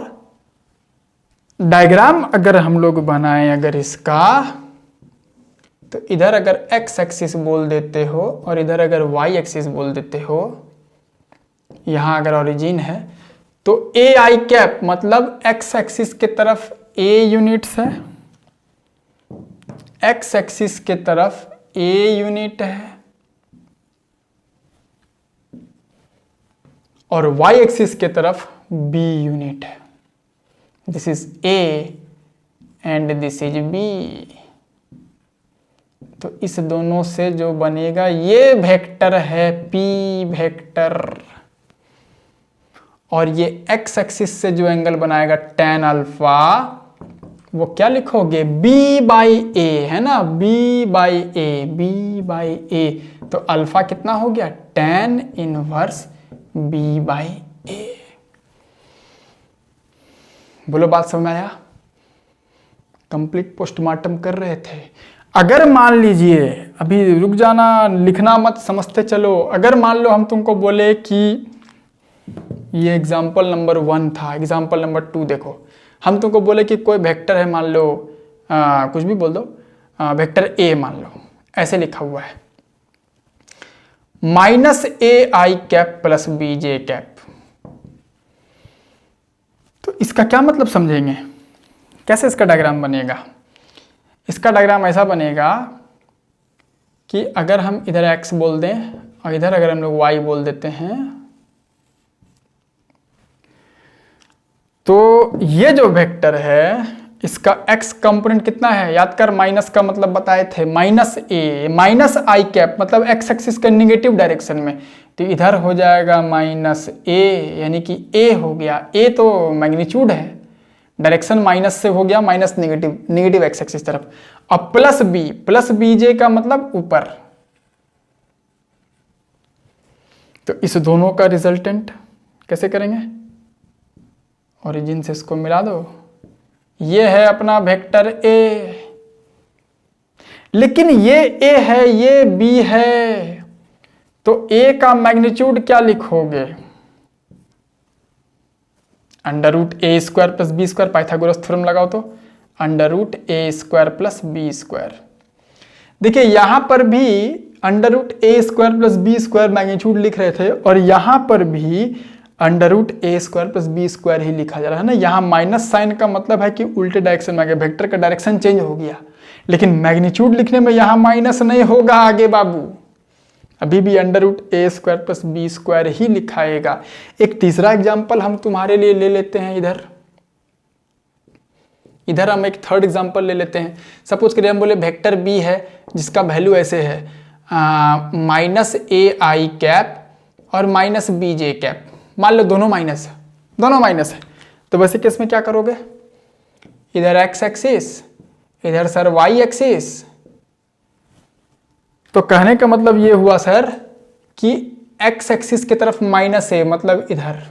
डायग्राम अगर हम लोग बनाएं अगर इसका, तो इधर अगर x एक्सिस बोल देते हो और इधर अगर y एक्सिस बोल देते हो, यहां अगर ओरिजिन है तो AI कैप मतलब x एक्सिस के तरफ A यूनिट्स है, x एक्सिस के तरफ A यूनिट है, और y एक्सिस के तरफ B यूनिट है। This is A and this is B। तो इस दोनों से जो बनेगा ये वेक्टर है P वेक्टर, और ये x एक्सिस से जो एंगल बनाएगा tan अल्फा, वो क्या लिखोगे B/A, है ना, B/A। तो अल्फा कितना हो गया tan इनवर्स B/A। बोलो बात समझ में आया? कंप्लीट पोस्टमार्टम कर रहे थे। अगर मान लीजिए, अभी रुक जाना, लिखना मत, समझते चलो। अगर मान लो हम तुमको बोले कि ये एग्जाम्पल नंबर 1 था, एग्जाम्पल नंबर 2 देखो, हम तुमको बोले कि कोई वेक्टर है, मान लो कुछ भी बोल दो, वेक्टर A मान लो, ऐसे लिखा हुआ है -AI cap plus BJ cap. तो इसका क्या मतलब समझेंगे? कैसे इसका डायग्राम बनेगा? इसका डायग्राम ऐसा बनेगा कि अगर हम इधर x बोल दें और इधर अगर हम लोग y बोल देते हैं, तो ये जो वेक्टर है इसका x कंपोनेंट कितना है? याद कर, माइनस का मतलब बताए थे, -I कैप मतलब x एक्सिस के निगेटिव डायरेक्शन में, तो इधर हो जाएगा -A, यानी कि A हो गया। A तो मैग्नीट्यूड है, डायरेक्शन माइनस से हो गया, माइनस निगेटिव x एक्सिस तरफ। अब प्लस BJ का मतलब ऊपर। तो इस दोनों का रिजल्टेंट कैसे करेंगे? ओरिजिन से इसको मिला दो, ये है अपना वेक्टर A, लेकिन ये A है, ये B है, तो A का मैग्नीट्यूड क्या लिखोगे? √A² plus B², Pythagoras theorem लगाओ तो √A² प्लस B²। देखिए यहां पर भी √A² प्लस B² मैग्नीट्यूड लिख रहे थे, और यहां पर भी √A² प्लस B² ही लिखा जा रहा है ना। यहाँ माइनस साइन का मतलब है कि उल्टे डायरेक्शन में आ गया, वेक्टर का डायरेक्शन चेंज हो गया, लेकिन मैग्नीट्यूड लिखने में यहाँ माइनस नहीं होगा आगे बाबू, अभी भी √A² प्लस B² ही लिखाएगा। एक तीसरा एग्जाम्पल हम तुम्हारे लिए ले लेते हैं। इधर हम एक थर्ड एग्जाम्पल ले लेते हैं। सपोज करिए हम बोले वेक्टर B है जिसका वैल्यू ऐसे है -AI कैप और -BJ कैप। मान लो दोनों माइनस है, तो वैसे केस में क्या करोगे? इधर एक्स एक्सिस, इधर सर वाई एक्सिस। तो कहने का मतलब ये हुआ सर कि एक्स एक्सिस की तरफ माइनस ए, मतलब इधर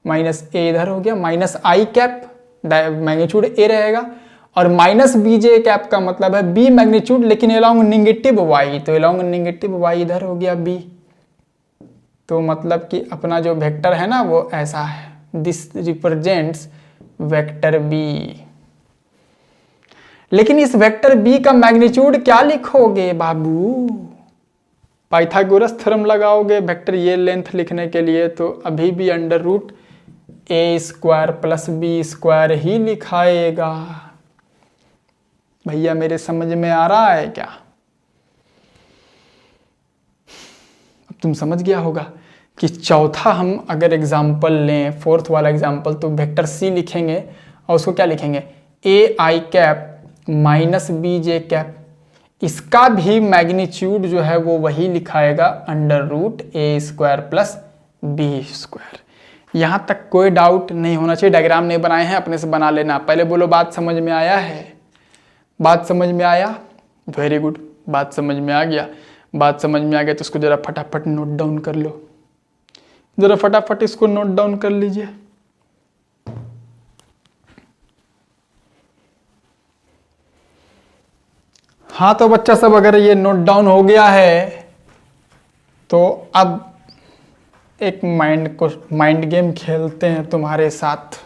माइनस ए इधर हो गया, माइनस आई कैप मैग्नीट्यूड ए रहेगा, और माइनस बी जे कैप का मतलब है बी मैग्नीट्यूड लेकिन एलॉन्ग निगेटिव वाई, तो एलॉन्ग निगेटिव वाई इधर हो गया बी। तो मतलब कि अपना जो वेक्टर है ना वो ऐसा है, दिस रिप्रेजेंट्स वेक्टर बी। लेकिन इस वेक्टर बी का मैग्नीट्यूड क्या लिखोगे बाबू? पाइथागोरस थ्योरम लगाओगे वेक्टर ये लेंथ लिखने के लिए, तो अभी भी under root a square plus b square ही लिखाएगा। भैया मेरे समझ में आ रहा है क्या? अब तुम समझ गया होगा कि चौथा हम अगर एग्जाम्पल लें, फोर्थ वाला एग्जाम्पल, तो वेक्टर सी लिखेंगे और उसको क्या लिखेंगे, a i cap minus b j cap. इसका भी मैग्नीट्यूड जो है वो वही लिखाएगा under root a square plus b square. यहां तक कोई डाउट नहीं होना चाहिए। डायग्राम नहीं बनाए हैं, अपने से बना लेना। पहले बोलो बात समझ में आया है? बात समझ में आया? वेरी गुड, बात समझ में आ गया। बात समझ में आ गया तो इसको जरा फटाफट नोट डाउन कर लो, जरा फटाफट इसको नोट डाउन कर लीजिए। हाँ तो बच्चा सब अगर ये नोट डाउन हो गया है तो अब एक माइंड गेम खेलते हैं तुम्हारे साथ।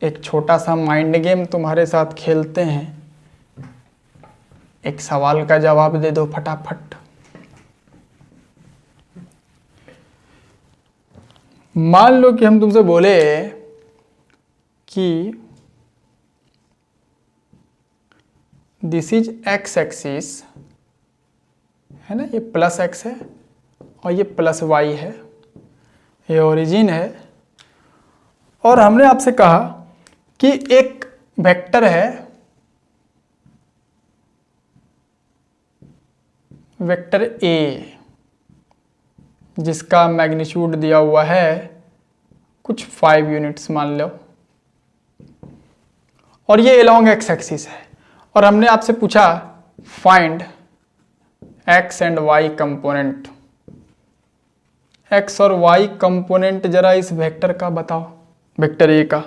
एक छोटा सा माइंड गेम तुम्हारे साथ खेलते हैं। एक सवाल का जवाब दे दो फटाफट। मान लो कि हम तुमसे बोले कि दिस इज एक्स एक्सिस है ना, ये प्लस एक्स है और ये प्लस वाई है, ये ओरिजिन है, और हमने आपसे कहा कि एक वेक्टर है, वेक्टर ए, जिसका मैग्नीट्यूड दिया हुआ है कुछ 5 यूनिट्स मान लो, और ये एलोंग एक्स एक्सिस है, और हमने आपसे पूछा find X and Y component. X और वाई कंपोनेंट जरा इस वेक्टर का बताओ, वेक्टर ए का।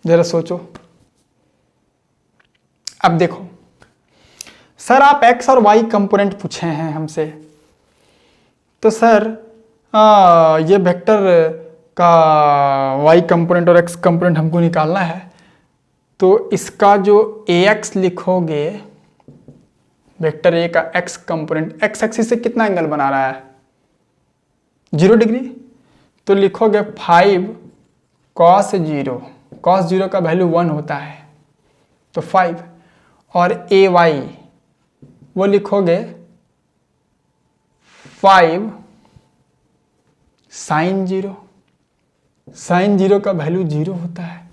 जरा सोचो। अब देखो सर, आप एक्स और वाई कंपोनेंट पूछे हैं हमसे, तो सर ये वेक्टर का वाई कंपोनेंट और एक्स कंपोनेंट हमको निकालना है, तो इसका जो ax लिखोगे, वेक्टर ए का x कंपोनेंट एक्स एक्सिस से कितना एंगल बना रहा है? 0 डिग्री। तो लिखोगे 5 cos 0, cos 0 का वैल्यू 1 होता है तो 5, और ay वो लिखोगे 5 sin 0, sin 0 का वैल्यू 0 होता है।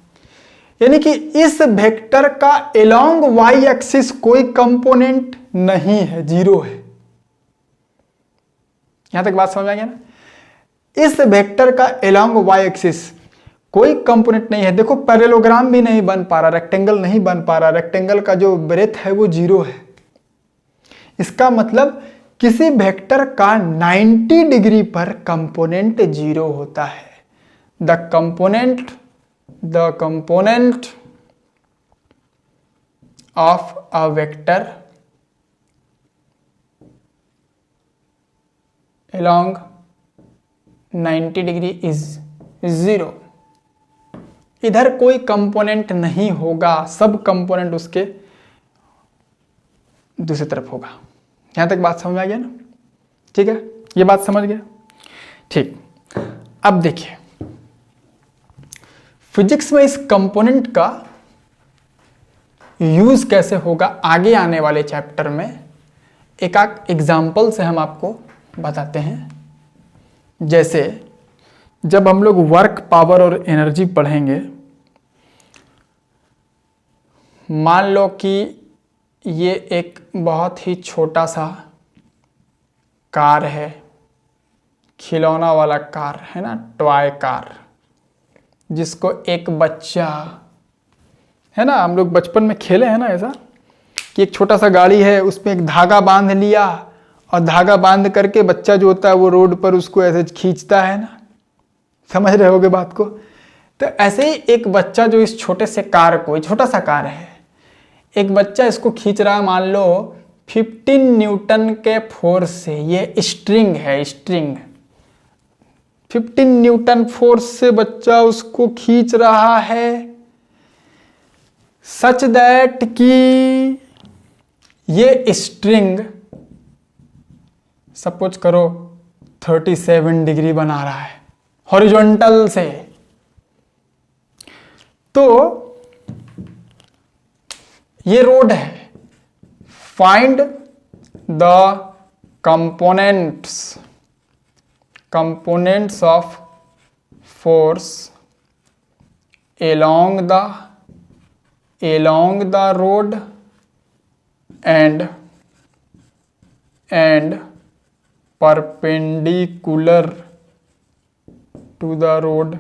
यानी कि इस वेक्टर का एलोंग वाई एक्सिस कोई कंपोनेंट नहीं है, 0 है। यहां तक बात समझ आ गया ना? इस वेक्टर का एलोंग वाई एक्सिस कोई कंपोनेंट नहीं है। देखो पैरेललोग्राम भी नहीं बन पा रहा, रेक्टेंगल नहीं बन पा रहा, रेक्टेंगल का जो ब्रेथ है वो 0 है। इसका मतलब किसी वेक्टर का 90 डिग्री पर कंपोनेंट 0 होता है। The component of a vector along 90 degree is 0। इधर कोई कंपोनेंट नहीं होगा, सब कंपोनेंट उसके दूसरी तरफ होगा। यहां तक बात समझ में आ गया ना? ठीक है, ये बात समझ गया? ठीक। अब देखिए फिजिक्स में इस कंपोनेंट का यूज कैसे होगा आगे आने वाले चैप्टर में एक एग्जाम्पल से हम आपको बताते हैं। जैसे जब हम लोग वर्क, पावर और एनर्जी पढ़ेंगे, मान लो कि ये एक बहुत ही छोटा सा कार है, खिलौना वाला कार है ना, टॉय कार। जिसको एक बच्चा, है ना, हम लोग बचपन में खेले हैं ना ऐसा, कि एक छोटा सा गाड़ी है, उसमें एक धागा बांध लिया और धागा बांध करके बच्चा जो होता है वो रोड पर उसको ऐसे खींचता है ना, समझ रहे होगे बात को। तो ऐसे ही एक बच्चा जो इस छोटे से कार को, छोटा सा कार है, एक बच्चा इसको खींच रहा है, मान लो 15 न्यूटन के फोर्स से। ये स्ट्रिंग है, स्ट्रिंग 15 न्यूटन फोर्स से बच्चा उसको खींच रहा है, सच दैट कि ये स्ट्रिंग सपोज करो 37 डिग्री बना रहा है हॉरिजॉन्टल से। तो ये रोड है, find the components of force along the road and perpendicular to the road।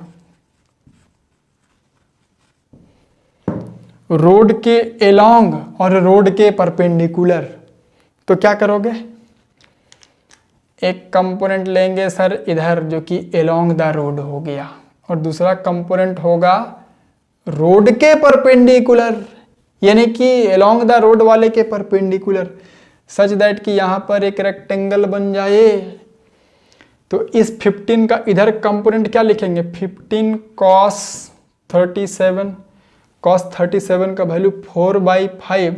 Road के along और रोड के परपेंडिकुलर। तो क्या करोगे, एक कंपोनेंट लेंगे सर इधर जो कि along द रोड हो गया, और दूसरा कंपोनेंट होगा रोड के परपेंडिकुलर, यानी कि along द रोड वाले के परपेंडिकुलर, सच दैट कि यहां पर एक रेक्टेंगल बन जाए। तो इस 15 का इधर कंपोनेंट क्या लिखेंगे, 15 cos 37, cos 37 का वैल्यू 4/5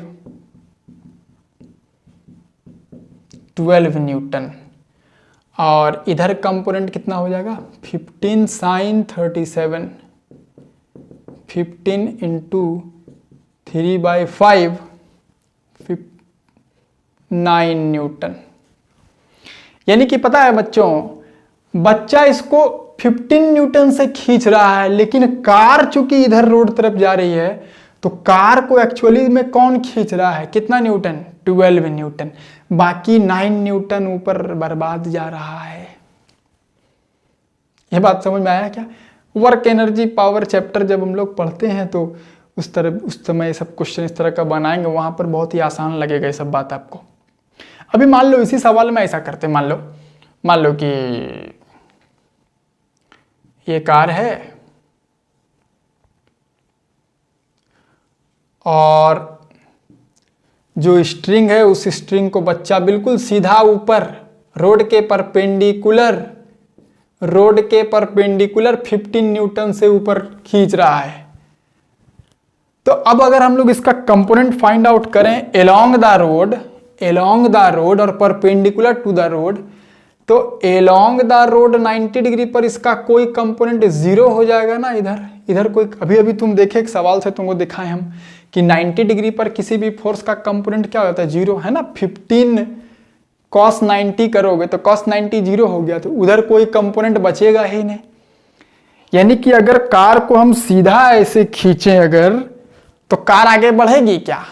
12 न्यूटन, और इधर कंपोनेंट कितना हो जाएगा 15 sin 37, 15 इंटू 3/5 9 न्यूटन। यानी कि पता है बच्चों, बच्चा इसको 15 न्यूटन से खींच रहा है, लेकिन कार चूंकि इधर रोड तरफ जा रही है, तो कार को एक्चुअली में कौन खींच रहा है, कितना न्यूटन, 12 न्यूटन, बाकी 9 न्यूटन ऊपर बर्बाद जा रहा है। यह बात समझ में आया क्या। वर्क एनर्जी पावर चैप्टर जब हम लोग पढ़ते हैं तो उस समय सब क्वेश्चन इस तरह का बनाएंगे, वहां पर बहुत ही आसान लगेगा ये सब बात आपको। अभी मान लो इसी सवाल में ऐसा करते, मान लो कि ये कार है और जो स्ट्रिंग है उस स्ट्रिंग को बच्चा बिल्कुल सीधा ऊपर रोड के परपेंडिकुलर 15 न्यूटन से ऊपर खींच रहा है। तो अब अगर हम लोग इसका कंपोनेंट फाइंड आउट करें along द रोड और परपेंडिकुलर टू द रोड, तो along द रोड 90 डिग्री पर इसका कोई कंपोनेंट जीरो हो जाएगा ना। इधर कोई, अभी तुम देखे एक सवाल से तुमको दिखाए हम कि 90 डिग्री पर किसी भी फोर्स का कंपोनेंट क्या होता है, जीरो, है ना। 15 cos 90 करोगे तो cos 90 जीरो हो गया, तो उधर कोई कंपोनेंट बचेगा ही नहीं। यानी कि अगर कार को हम सीधा ऐसे खींचे अगर, तो कार आगे बढ़ेगी क्या,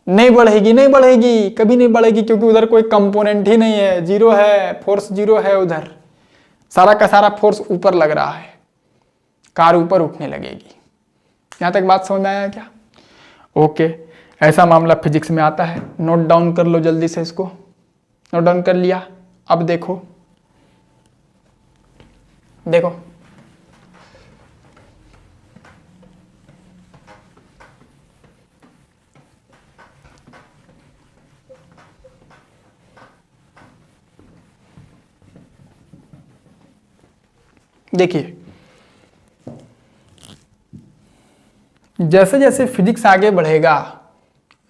नहीं बढ़ेगी, कभी नहीं बढ़ेगी, क्योंकि उधर कोई कंपोनेंट ही नहीं है, जीरो है, फोर्स जीरो है, उधर सारा का सारा फोर्स ऊपर लग रहा है, कार ऊपर उठने लगेगी। यहां तक बात समझ में आया क्या। ओके, ऐसा मामला फिजिक्स में आता है, नोट डाउन कर लो जल्दी से, इसको नोट डाउन कर लिया। अब देखो देखिए, जैसे जैसे फिजिक्स आगे बढ़ेगा,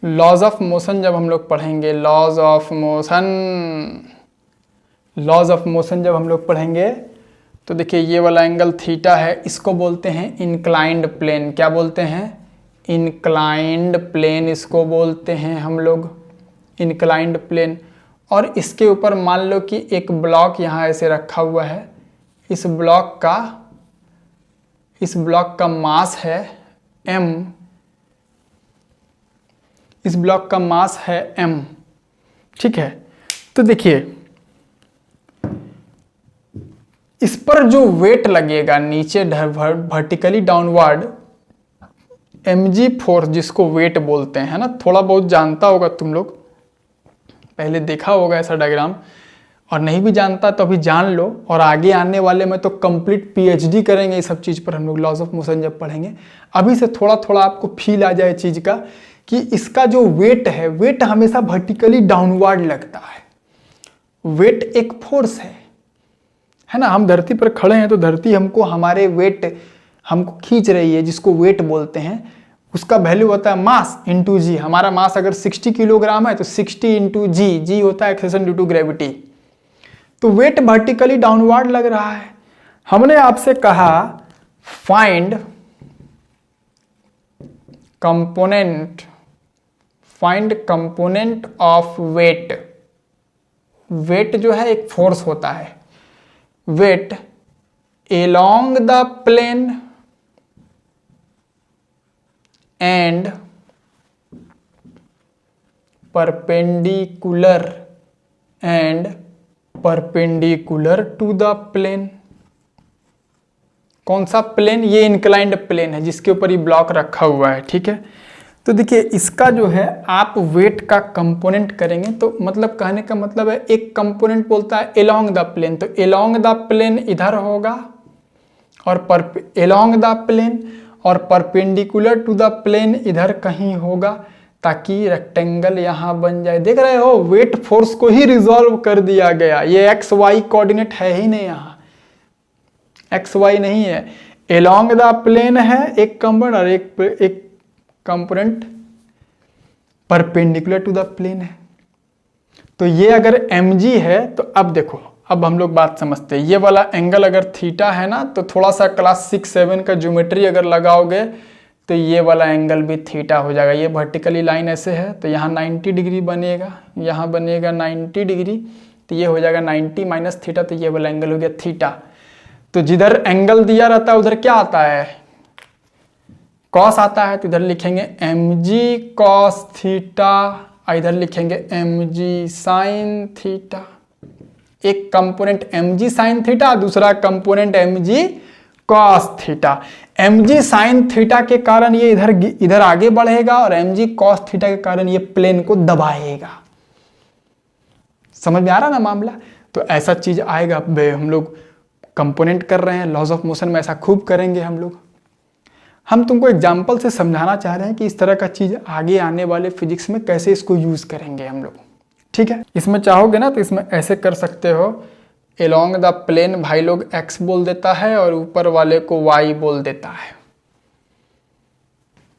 लॉज ऑफ मोशन जब हम लोग पढ़ेंगे, लॉज ऑफ मोशन जब हम लोग पढ़ेंगे, तो देखिए ये वाला एंगल थीटा है, इसको बोलते हैं इंक्लाइंड प्लेन। क्या बोलते हैं, इंक्लाइंड प्लेन, इसको बोलते हैं हम लोग इंक्लाइंड प्लेन। और इसके ऊपर मान लो कि एक ब्लॉक यहाँ ऐसे रखा हुआ है, इस ब्लॉक का मास है m, इस ब्लॉक का मास है m, ठीक है। तो देखिए इस पर जो वेट लगेगा नीचे वर्टिकली डाउनवर्ड, mg फोर्स जिसको वेट बोलते हैं, है ना, थोड़ा बहुत जानता होगा तुम लोग, पहले देखा होगा ऐसा डायग्राम, और नहीं भी जानता तो अभी जान लो। और आगे आने वाले में तो कंप्लीट पीएचडी करेंगे इस सब चीज़ पर हम लोग, लॉज ऑफ मोशन जब पढ़ेंगे। अभी से थोड़ा थोड़ा आपको फील आ जाए चीज़ का कि इसका जो वेट है, वेट हमेशा वर्टिकली डाउनवर्ड लगता है। वेट एक फोर्स है ना। हम धरती पर खड़े हैं तो धरती हमको हमारे वेट हमको खींच रही है, जिसको वेट बोलते हैं। उसका वैल्यू होता है मास इंटू जी। हमारा मास अगर 60 किलोग्राम है तो 60 इंटू जी, जी होता है एक्सेलरेशन ड्यू टू ग्रेविटी। तो वेट वर्टिकली डाउनवर्ड लग रहा है। हमने आपसे कहा find component of weight. Weight जो है एक फोर्स होता है। Weight along the plane and perpendicular to the plane. कौन सा प्लेन? ये इंक्लाइंड प्लेन है जिसके ऊपर ये ब्लॉक रखा हुआ है, ठीक है। तो देखिए इसका जो है आप वेट का कंपोनेंट करेंगे तो मतलब कहने का मतलब है, एक कंपोनेंट बोलता है along द प्लेन, तो along द प्लेन इधर होगा और along द प्लेन और परपेंडिकुलर टू द प्लेन इधर कहीं होगा, ताकि रेक्टेंगल यहां बन जाए। देख रहे हो, वेट फोर्स को ही रिजॉल्व कर दिया गया। ये एक्स वाई कोऑर्डिनेट है ही नहीं, यहां एक्स वाई नहीं है। along द प्लेन है एक कंपोनेंट और एक component perpendicular to the plane है। तो ये अगर mg है तो अब देखो, अब हम लोग बात समझते हैं। ये वाला एंगल अगर थीटा है ना, तो थोड़ा सा क्लास 6-7 का ज्योमेट्री अगर लगाओगे तो ये वाला एंगल भी थीटा हो जाएगा। ये वर्टिकली लाइन ऐसे है तो यहाँ 90 डिग्री बनेगा, यहाँ बनेगा 90 डिग्री, तो ये हो जाएगा 90 माइनस थीटा, तो ये वाला एंगल हो गया थीटा। तो जिधर एंगल दिया रहता है उधर क्या आता है? कॉस आता है, तो इधर लिखेंगे mg कॉस थीटा, इधर लिखेंगे mg साइन थीटा। एक कंपोनेंट mg साइन थीटा, दूसरा component mg cos theta. mg sine theta के कारण ये इधर आगे बढ़ेगा और mg कॉस थीटा के कारण ये प्लेन को दबाएगा। समझ में आ रहा ना मामला? तो ऐसा चीज आएगा। हम लोग कंपोनेंट कर रहे हैं, लॉज ऑफ मोशन में ऐसा खूब करेंगे हम लोग। हम तुमको एग्जाम्पल से समझाना चाह रहे हैं कि इस तरह का चीज आगे आने वाले फिजिक्स में कैसे इसको यूज करेंगे हम लोग, ठीक है। इसमें चाहोगे ना तो इसमें ऐसे कर सकते हो, along द प्लेन भाई लोग x बोल देता है और ऊपर वाले को y बोल देता है।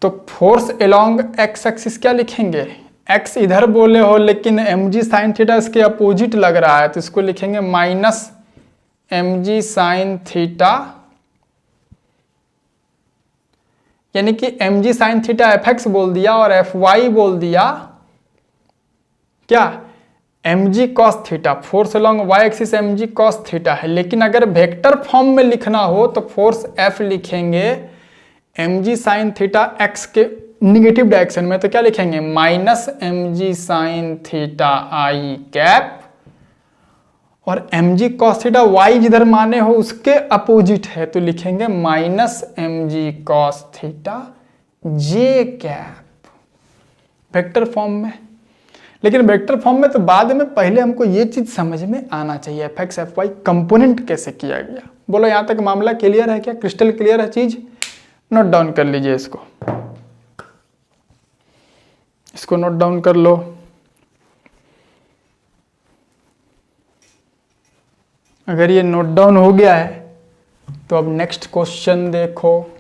तो फोर्स along x एक्सिस क्या लिखेंगे? x इधर बोले हो लेकिन mg साइन थीटा इसके अपोजिट लग रहा है, तो इसको लिखेंगे माइनस mg साइन थीटा, यानी कि mg साइन थीटा fx बोल दिया और fy बोल दिया क्या? mg cos theta. Force along y axis mg cos theta है, लेकिन अगर वेक्टर फॉर्म में लिखना हो तो फोर्स f लिखेंगे mg साइन थीटा x के निगेटिव डायरेक्शन में, तो क्या लिखेंगे? Minus mg sine theta i cap, और mg cos थीटा y जिधर माने हो उसके अपोजिट है तो लिखेंगे minus mg cos theta j cap, vector form में। लेकिन वेक्टर फॉर्म में तो बाद में, पहले हमको ये चीज समझ में आना चाहिए fx fy कंपोनेंट कैसे किया गया। बोलो यहां तक मामला क्लियर है क्या? क्रिस्टल क्लियर है चीज? नोट डाउन कर लीजिए इसको नोट डाउन कर लो। अगर ये नोट डाउन हो गया है तो अब नेक्स्ट क्वेश्चन देखो।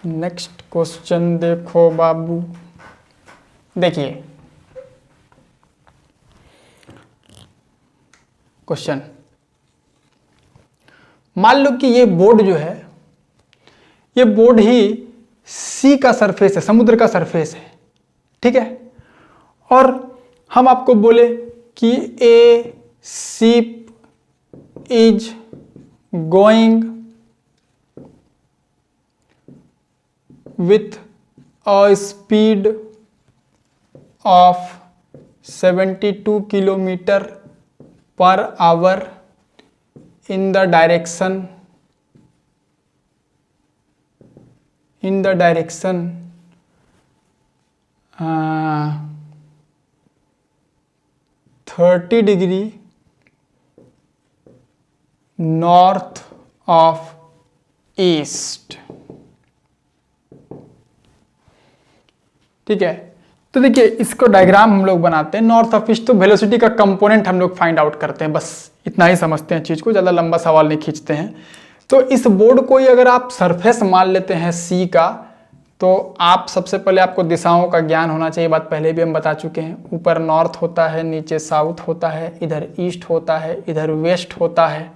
नेक्स्ट क्वेश्चन देखो बाबू, देखिए क्वेश्चन। मान लो कि ये बोर्ड जो है, ये बोर्ड ही सी का सरफेस है, समुद्र का सरफेस है, ठीक है। और हम आपको बोले कि ए ship is going with a speed of 72 kilometre per hour in the direction 30 degree north of east। ठीक है, तो देखिए इसको डायग्राम हम लोग बनाते हैं। नॉर्थ ऑफ ईस्ट तो वेलोसिटी का कंपोनेंट हम लोग फाइंड आउट करते हैं, बस इतना ही समझते हैं चीज को, ज्यादा लंबा सवाल नहीं खींचते हैं। तो इस बोर्ड को ही अगर आप सरफेस मान लेते हैं सी का, तो आप सबसे पहले आपको दिशाओं का ज्ञान होना चाहिए, बात पहले भी हम बता चुके हैं। ऊपर नॉर्थ होता है, नीचे साउथ होता है, इधर ईस्ट होता है, इधर वेस्ट होता है,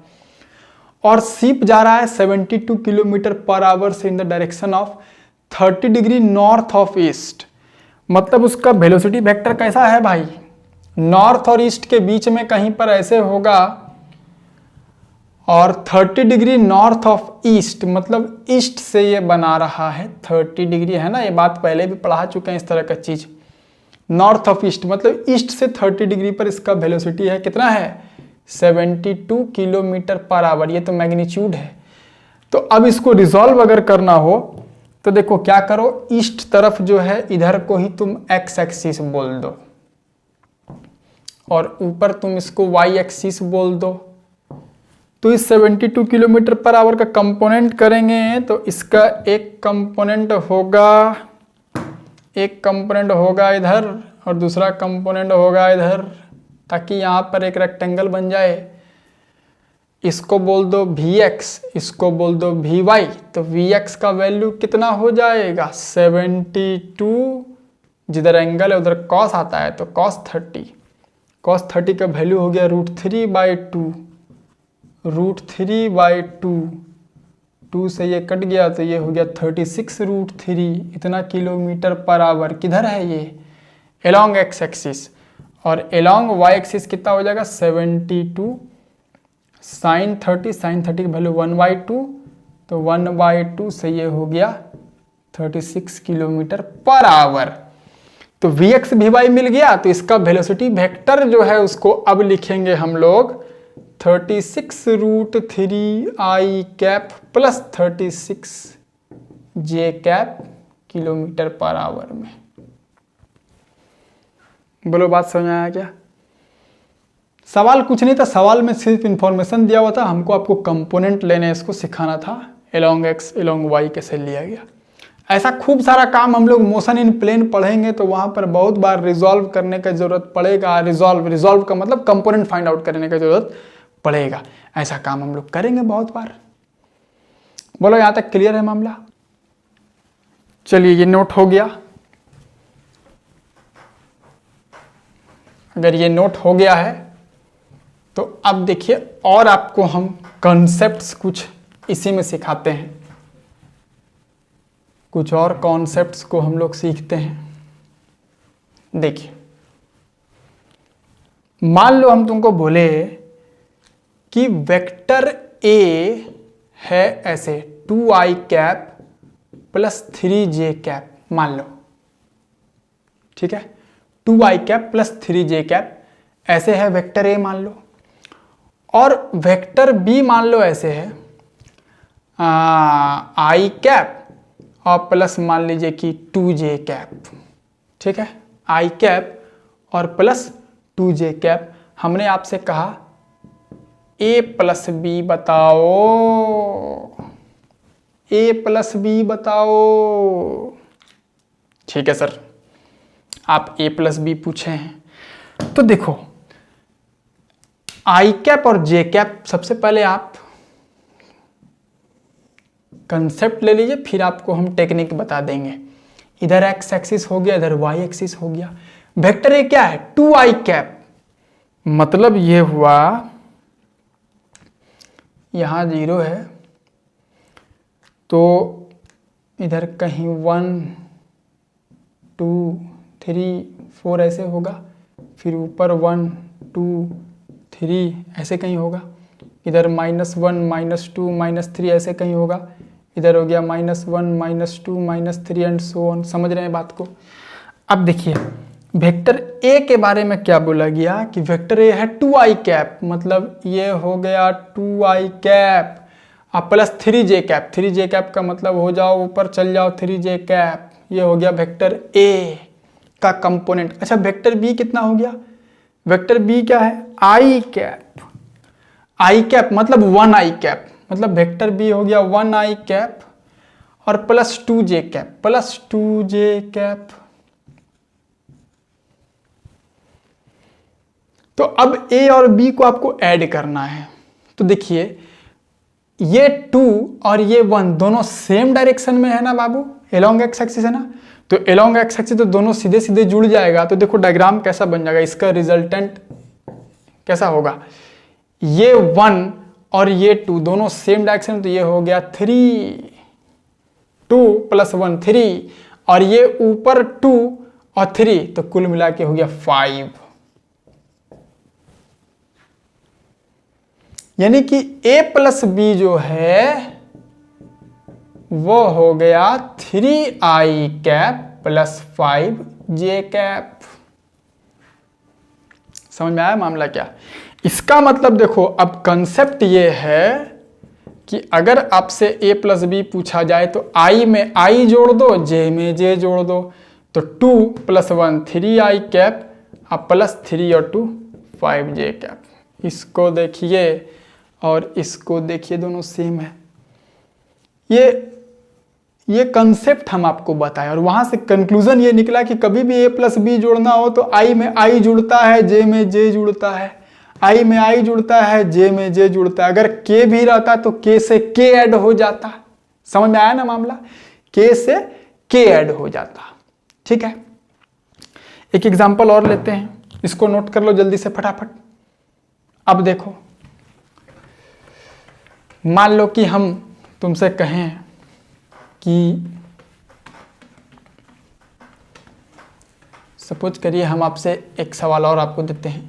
और शिप जा रहा है 72 किलोमीटर पर आवर से in the direction of 30 degree north of east. मतलब उसका वेलोसिटी वेक्टर कैसा है भाई, नॉर्थ और ईस्ट के बीच में कहीं पर ऐसे होगा, और 30 डिग्री नॉर्थ ऑफ ईस्ट मतलब ईस्ट से ये बना रहा है। 30 डिग्री है ना, ये बात पहले भी पढ़ा चुके हैं इस तरह का चीज। नॉर्थ ऑफ ईस्ट मतलब ईस्ट से 30 डिग्री पर इसका वेलोसिटी है, कितना है 72 किलोमीटर पर आवर। ये तो मैग्नीट्यूड है। तो अब इसको रिजॉल्व अगर करना हो तो देखो क्या करो, ईस्ट तरफ जो है इधर को ही तुम एक्स एक्सिस बोल दो, और ऊपर तुम इसको वाई एक्सिस बोल दो। तो इस 72 किलोमीटर पर आवर का कंपोनेंट करेंगे तो इसका एक कंपोनेंट होगा इधर और दूसरा कंपोनेंट होगा इधर, ताकि यहाँ पर एक रेक्टेंगल बन जाए। इसको बोल दो Vx, इसको बोल दो Vy। तो Vx का वैल्यू कितना हो जाएगा 72, जिधर एंगल है उधर कॉस आता है तो cos 30। cos 30 का वैल्यू हो गया √3/2, √3/2। 2 से ये कट गया तो ये हो गया 36√3। इतना किलोमीटर पर आवर किधर है ये, एलोंग एक्स एक्सिस, और एलोंग वाई एक्सिस कितना हो जाएगा 72 साइन 30। साइन 30 की वैल्यू 1/2, तो 1/2 से ये हो गया 36 किलोमीटर पर आवर। तो Vx Vy मिल गया, तो इसका वेलोसिटी वेक्टर जो है उसको अब लिखेंगे हम लोग 36√3i cap plus 36j cap kilometre per hour में। बोलो बात समझ में आया क्या? सवाल कुछ नहीं था, सवाल में सिर्फ इंफॉर्मेशन दिया हुआ था, हमको आपको कंपोनेंट लेने इसको सिखाना था। एलोंग एक्स एलोंग वाई कैसे लिया गया, ऐसा खूब सारा काम हम लोग मोशन इन प्लेन पढ़ेंगे तो वहां पर बहुत बार रिजॉल्व करने का जरूरत पड़ेगा। रिजॉल्व का मतलब कंपोनेंट फाइंड आउट करने का जरूरत पड़ेगा, ऐसा काम हम लोग करेंगे बहुत बार। बोलो यहां तक क्लियर है मामला? चलिए ये नोट हो गया। अगर ये नोट हो गया है तो अब देखिए और आपको हम कॉन्सेप्ट्स कुछ इसी में सिखाते हैं, कुछ और कॉन्सेप्ट्स को हम लोग सीखते हैं। देखिए मान लो हम तुमको बोले कि वेक्टर ए है ऐसे 2i cap plus 3j cap, मान लो, ठीक है, 2i cap plus 3j cap ऐसे है वेक्टर ए मान लो, और वेक्टर बी मान लो ऐसे है i कैप और प्लस मान लीजिए कि 2j कैप, ठीक है, i कैप और प्लस 2j कैप। हमने आपसे कहा a प्लस बी बताओ, a प्लस बी बताओ, ठीक है सर, आप a प्लस बी पूछे हैं। तो देखो आई कैप और जे कैप, सबसे पहले आप कंसेप्ट ले लीजिए, फिर आपको हम टेक्निक बता देंगे। इधर एक्स एक्सिस हो गया, इधर वाई एक्सिस हो गया। वेक्टर ए क्या है 2i कैप, मतलब ये हुआ यहां 0 है तो इधर कहीं 1 2 3 4 ऐसे होगा, फिर ऊपर 1 2 3 ऐसे कहीं होगा, इधर -1 -2 -3 ऐसे कहीं होगा, इधर हो गया -1 -2 -3 एंड सो ऑन। समझ रहे हैं बात को? अब देखिए वेक्टर ए के बारे में क्या बोला गया कि वेक्टर ए है 2i कैप, मतलब ये हो गया 2i कैप अब plus 3j cap. 3j cap का मतलब हो जाओ ऊपर चल जाओ 3j कैप, ये हो गया वेक्टर ए का कंपोनेंट। अच्छा वेक्टर बी कितना हो गया? वेक्टर बी क्या है? i cap. i कैप मतलब 1i कैप, मतलब वेक्टर बी हो गया 1i कैप और plus 2j cap, plus 2j cap. तो अब a और b को आपको ऐड करना है। तो देखिए ये 2 और ये 1 दोनों सेम डायरेक्शन में है ना बाबू, एलोंग एक्स एक्सिस है ना, तो एलोंग एक्स एक्सिस तो दोनों सीधे सीधे जुड़ जाएगा। तो देखो डायग्राम कैसा बन जाएगा, इसका रिजल्टेंट कैसा होगा, ये 1 और ये 2 दोनों सेम डायरेक्शन, तो ये हो गया 3, 2 + 1 3, और ये ऊपर 2 और 3, तो कुल मिला के हो गया 5। यानी कि a + b जो है वो हो गया 3i कैप + 5j कैप। समझ में आया मामला क्या? इसका मतलब देखो अब कंसेप्ट ये है कि अगर आपसे a + b पूछा जाए तो i में i जोड़ दो, j में j जोड़ दो, तो 2 + 1 3i कैप अब प्लस 3 और 2 5j कैप। इसको देखिए और इसको देखिए, दोनों सेम है। ये कंसेप्ट हम आपको बताएं और वहां से कंक्लूजन ये निकला कि कभी भी a + b जोड़ना हो तो i में i जुड़ता है, j में j जुड़ता है, i में i जुड़ता है, j में j जुड़ता है। अगर k भी रहता तो k से k ऐड हो जाता। समझ में आया ना मामला, k से k ऐड हो जाता। ठीक है, एक एग्जांपल और लेते हैं, इसको नोट कर लो जल्दी से फटाफट। अब देखो मान लो कि हम तुमसे कहें कि सपोज करिए हम आपसे एक सवाल और आपको देते हैं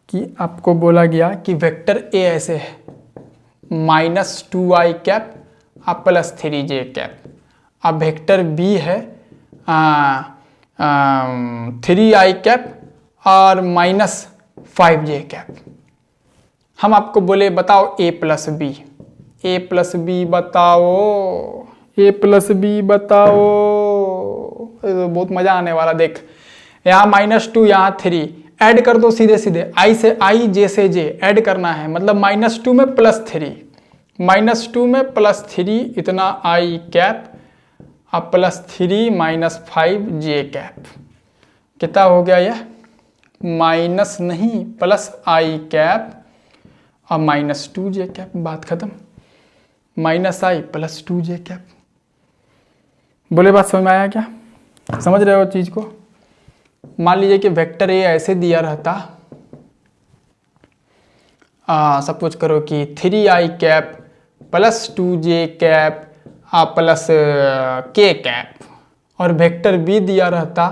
कि आपको बोला गया कि वेक्टर ए ऐसे है -2i कैप अब प्लस 3j कैप। अब वेक्टर बी है 3i कैप और -5j कैप। हम आपको बोले बताओ a + b, a + b बताओ, a + b बताओ। बहुत मजा आने वाला। देख यहाँ -2 यहाँ 3 ऐड कर दो सीधे सीधे, i से i j से j ऐड करना है, मतलब -2 में +3, -2 में +3 इतना i कैप अब +3 - 5j कैप। कितना हो गया यह? माइनस नहीं +i कैप और -2j कैप। बात खत्म, -i + 2j कैप। बोले बात समझ में आया क्या? समझ रहे हो चीज को? मान लीजिए कि वेक्टर ए ऐसे दिया रहता, सपोज करो कि 3i cap + 2j cap plus k cap, और वेक्टर बी दिया रहता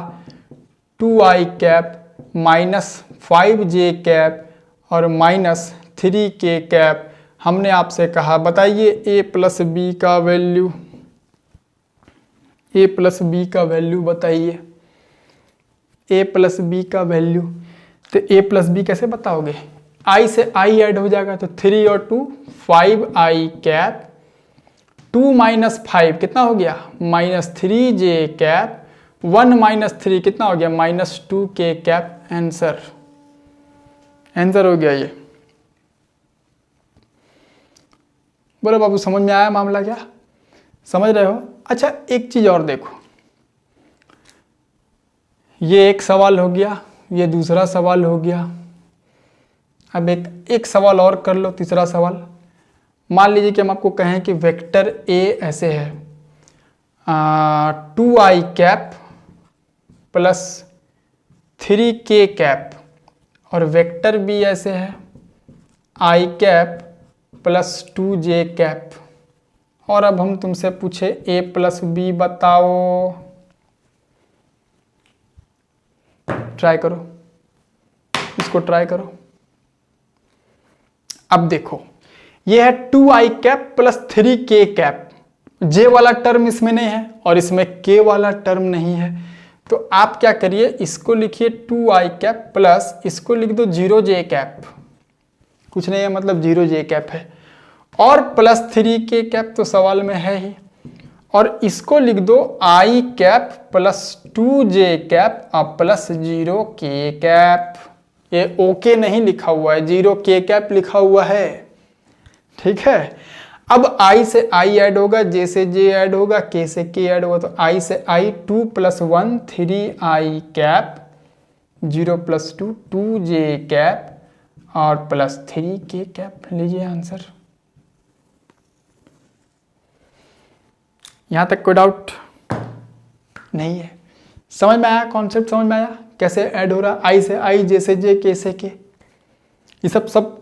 2i कैप -5j कैप और -3k कैप। हमने आपसे कहा बताइए a + b का वैल्यू, a + b का वैल्यू बताइए, a + b का वैल्यू। तो a + b कैसे बताओगे? i से i ऐड हो जाएगा, तो 3 और 2 5i कैप, 2 - 5 कितना हो गया? -3j कैप, 1 - 3 कितना हो गया? -2k cap. आंसर हो गया ये। बोलो बाबू समझ में आया मामला क्या? समझ रहे हो? अच्छा एक चीज और देखो, ये एक सवाल हो गया, ये दूसरा सवाल हो गया। अब एक सवाल और कर लो, तीसरा सवाल। मान लीजिए कि हम आपको कहें कि वेक्टर ए ऐसे है 2i कैप + 3k कैप, और वेक्टर बी ऐसे है i कैप + 2j कैप। और अब हम तुमसे पूछे a + b बताओ, ट्राई करो, इसको ट्राई करो। अब देखो ये है 2i cap + 3k cap, j वाला टर्म इसमें नहीं है और इसमें k वाला टर्म नहीं है, तो आप क्या करिए, इसको लिखिए 2i कैप प्लस इसको लिख दो 0j कैप, कुछ नहीं है मतलब 0j कैप है, और प्लस 3k कैप तो सवाल में है ही, और इसको लिख दो i cap plus 2j cap और प्लस 0k कैप। ये ओके नहीं लिखा हुआ है, 0k कैप लिखा हुआ है, ठीक है। अब i से i ऐड होगा, j से j ऐड होगा, k से k ऐड होगा, तो i से i 2 + 1 3i cap, 0 + 2 2j cap और प्लस 3k कैप। लीजिए आंसर। यहां तक कोई डाउट नहीं है? समझ में आया? कॉन्सेप्ट समझ में आया कैसे ऐड हो रहा? i से i, j से j, k से k, ये सब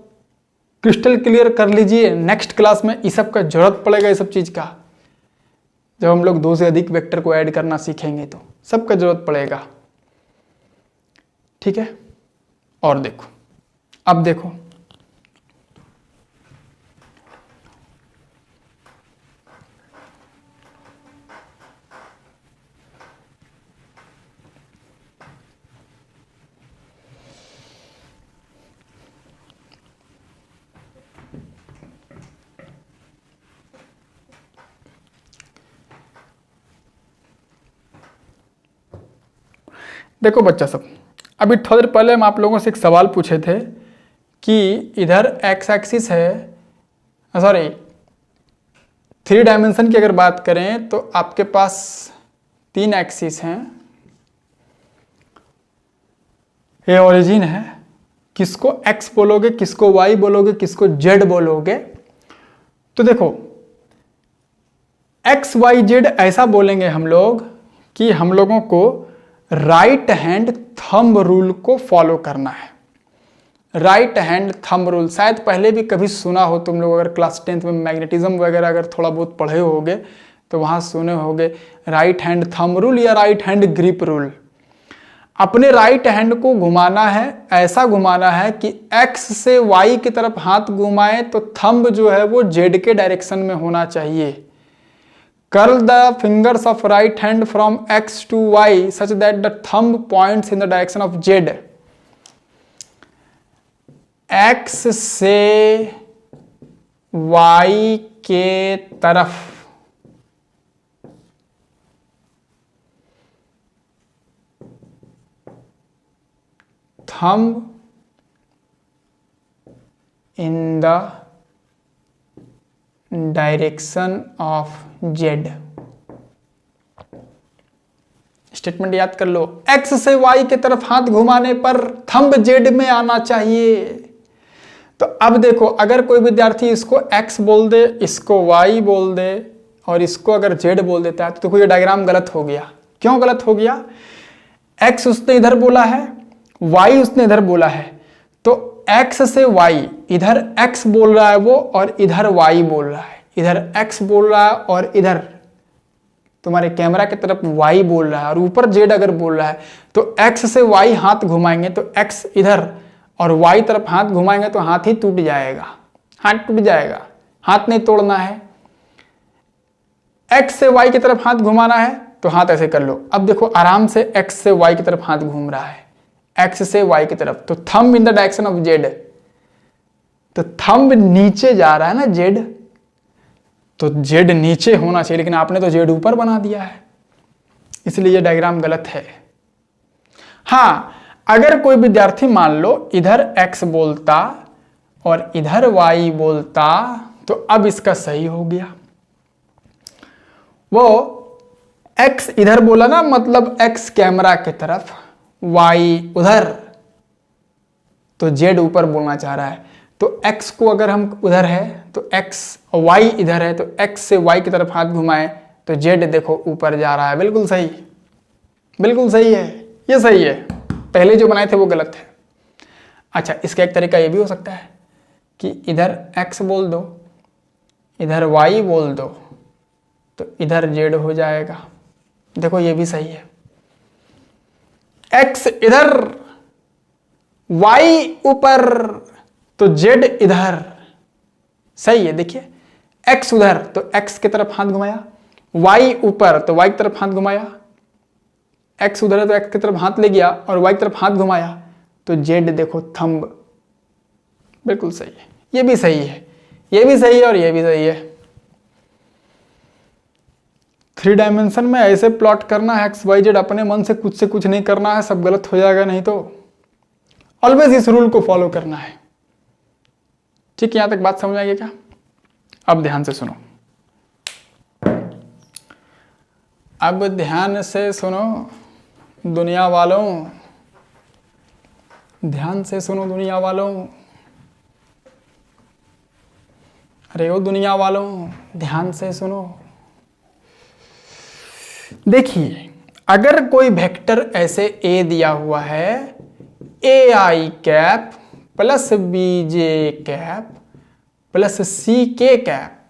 क्रिस्टल क्लियर कर लीजिए। नेक्स्ट क्लास में इस सब का जरूरत पड़ेगा, ये सब चीज का। जब हम लोग 2 से अधिक वेक्टर को ऐड करना सीखेंगे तो सबका जरूरत पड़ेगा, ठीक है। और देखो, अब देखो, देखो बच्चा सब, अभी थोड़ी देर पहले हम आप लोगों से एक सवाल पूछे थे कि इधर एक्स एक्सिस है, सॉरी 3 डायमेंशन की अगर बात करें तो आपके पास 3 एक्सिस हैं, ये ओरिजिन है, किसको एक्स बोलोगे, किसको वाई बोलोगे, किसको जेड बोलोगे? तो देखो एक्स वाई जेड ऐसा बोलेंगे हम लोग कि हम लोगों को राइट हैंड थंब रूल को फॉलो करना है। राइट हैंड थंब रूल शायद पहले भी कभी सुना हो तुम लोग, अगर क्लास 10th में मैग्नेटिज्म वगैरह अगर थोड़ा बहुत पढ़े होगे तो वहां सुने होगे राइट हैंड थंब रूल या राइट हैंड ग्रिप रूल। अपने राइट हैंड को घुमाना है, ऐसा घुमाना है कि एक्स से वाई की तरफ हाथ घुमाए तो थंब जो है वो जेड के डायरेक्शन में होना चाहिए। Curl the fingers of right hand from X to Y such that the thumb points in the direction of Z. X से Y के तरफ thumb in the direction of Z. Statement याद कर लो, एक्स से वाई की तरफ हाथ घुमाने पर थंब जेड में आना चाहिए। तो अब देखो, अगर कोई विद्यार्थी इसको एक्स बोल दे, इसको वाई बोल दे और इसको अगर जेड बोल देता है तो देखो ये डायग्राम गलत हो गया। क्यों गलत हो गया? एक्स उसने इधर बोला है, वाई उसने इधर बोला है, तो x से y, इधर x बोल रहा है वो और इधर y बोल रहा है, इधर x बोल रहा है और इधर तुम्हारे कैमरा की तरफ y बोल रहा है, और ऊपर z अगर बोल रहा है तो x से y हाथ घुमाएंगे तो x इधर और y तरफ हाथ घुमाएंगे तो हाथ ही टूट जाएगा, हाथ टूट जाएगा, हाथ नहीं तोड़ना है। x से y की तरफ हाथ घुमाना है तो हाथ ऐसे कर लो। अब देखो आराम से x से y की तरफ हाथ घूम रहा है, एक्स से वाई की तरफ, तो thumb in the direction of Z, तो थंब नीचे जा रहा है ना जेड, तो जेड नीचे होना चाहिए, लेकिन आपने तो जेड ऊपर बना दिया है, इसलिए ये डायग्राम गलत है। हाँ, अगर कोई विद्यार्थी मान लो इधर एक्स बोलता और इधर वाई बोलता तो अब इसका सही हो गया। वो एक्स इधर बोला ना, मतलब एक्स कैमरा की तरफ, y उधर, तो z ऊपर बोलना चाह रहा है। तो x को अगर हम उधर है तो x और y इधर है, तो x से y की तरफ हाथ घुमाए तो z देखो ऊपर जा रहा है। बिल्कुल सही, बिल्कुल सही है, ये सही है। पहले जो बनाए थे वो गलत है। अच्छा, इसका एक तरीका ये भी हो सकता है कि इधर x बोल दो, इधर y बोल दो, तो इधर z हो जाएगा। देखो ये भी सही है। x इधर, y ऊपर, तो z इधर, सही है। देखिए x उधर तो x की तरफ हाथ घुमाया, y ऊपर तो y की तरफ हाथ घुमाया, एक्स उधर है तो एक्स की तरफ हाथ ले गया और वाई की तरफ हाथ घुमाया तो जेड देखो थंब, बिल्कुल सही है। ये भी सही है, ये भी सही है और ये भी सही है। 3 डायमेंशन में ऐसे प्लॉट करना है एक्स वाई जेड, अपने मन से कुछ नहीं करना है, सब गलत हो जाएगा नहीं तो। ऑलवेज इस रूल को फॉलो करना है। ठीक है, यहां तक बात समझ आएगी क्या? अब ध्यान से सुनो, अब ध्यान से सुनो दुनिया वालों, ध्यान से सुनो दुनिया वालों। अरे ओ दुनिया वालों, ध्यान से सुनो। देखिए, अगर कोई वेक्टर ऐसे ए दिया हुआ है, a i cap plus b j cap plus c k cap,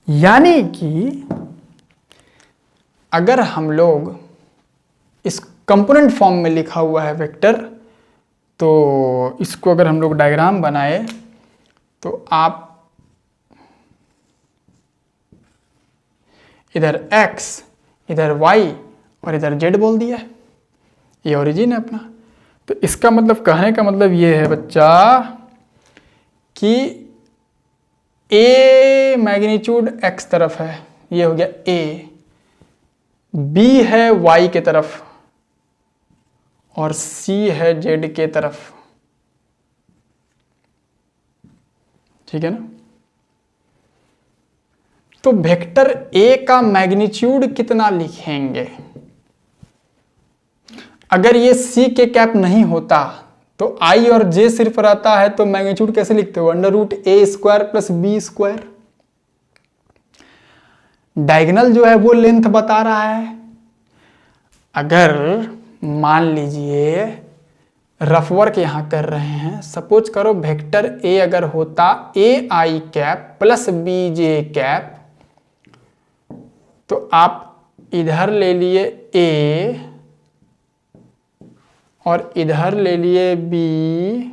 यानी कि अगर हम लोग इस कंपोनेंट फॉर्म में लिखा हुआ है वेक्टर, तो इसको अगर हम लोग डायग्राम बनाए तो आप इधर x, इधर y और इधर z बोल दिया है। ये ओरिजिन है अपना। तो इसका मतलब, कहने का मतलब ये है बच्चा कि a मैग्नीट्यूड x तरफ है, ये हो गया a, b है y के तरफ और c है z के तरफ। ठीक है ना? तो वेक्टर a का मैग्नीट्यूड कितना लिखेंगे? अगर ये c के कैप नहीं होता तो i और j सिर्फ रहता है तो मैग्नीट्यूड कैसे लिखते हो? Under root a square plus b square. Diagonal जो है वो लेंथ बता रहा है। अगर मान लीजिए रफ वर्क यहां कर रहे हैं, सपोज करो वेक्टर a अगर होता a i cap plus b j cap, तो आप इधर ले लिए a और इधर ले लिए b,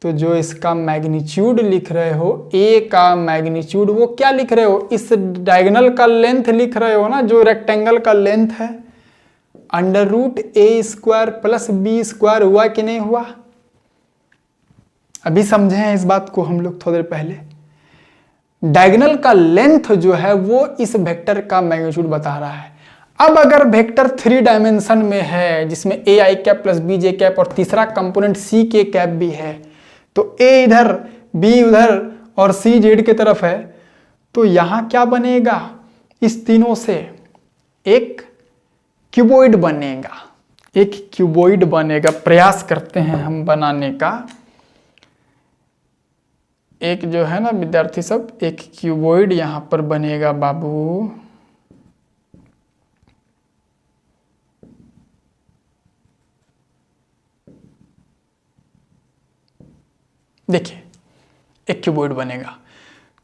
तो जो इसका मैग्नीट्यूड लिख रहे हो a का मैग्नीट्यूड, वो क्या लिख रहे हो? इस डायगोनल का लेंथ लिख रहे हो ना, जो रेक्टेंगल का लेंथ है। Under root a square plus b square हुआ कि नहीं हुआ? अभी समझे हैं इस बात को हम लोग थोड़ी देर पहले। डायगोनल का लेंथ जो है वो इस वेक्टर का मैग्नीट्यूड बता रहा है। अब अगर वेक्टर 3 डायमेंशन में है जिसमें a i cap plus b j cap और तीसरा कंपोनेंट सी के कैप भी है, तो ए इधर, बी उधर और सी जेड की तरफ है, तो यहां क्या बनेगा? इस तीनों से एक क्यूबॉइड बनेगा, एक क्यूबॉइड बनेगा। प्रयास करते हैं हम बनाने का। एक जो है ना विद्यार्थी सब, एक क्यूबॉइड यहां पर बनेगा बाबू। देखिए, एक क्यूबॉइड बनेगा।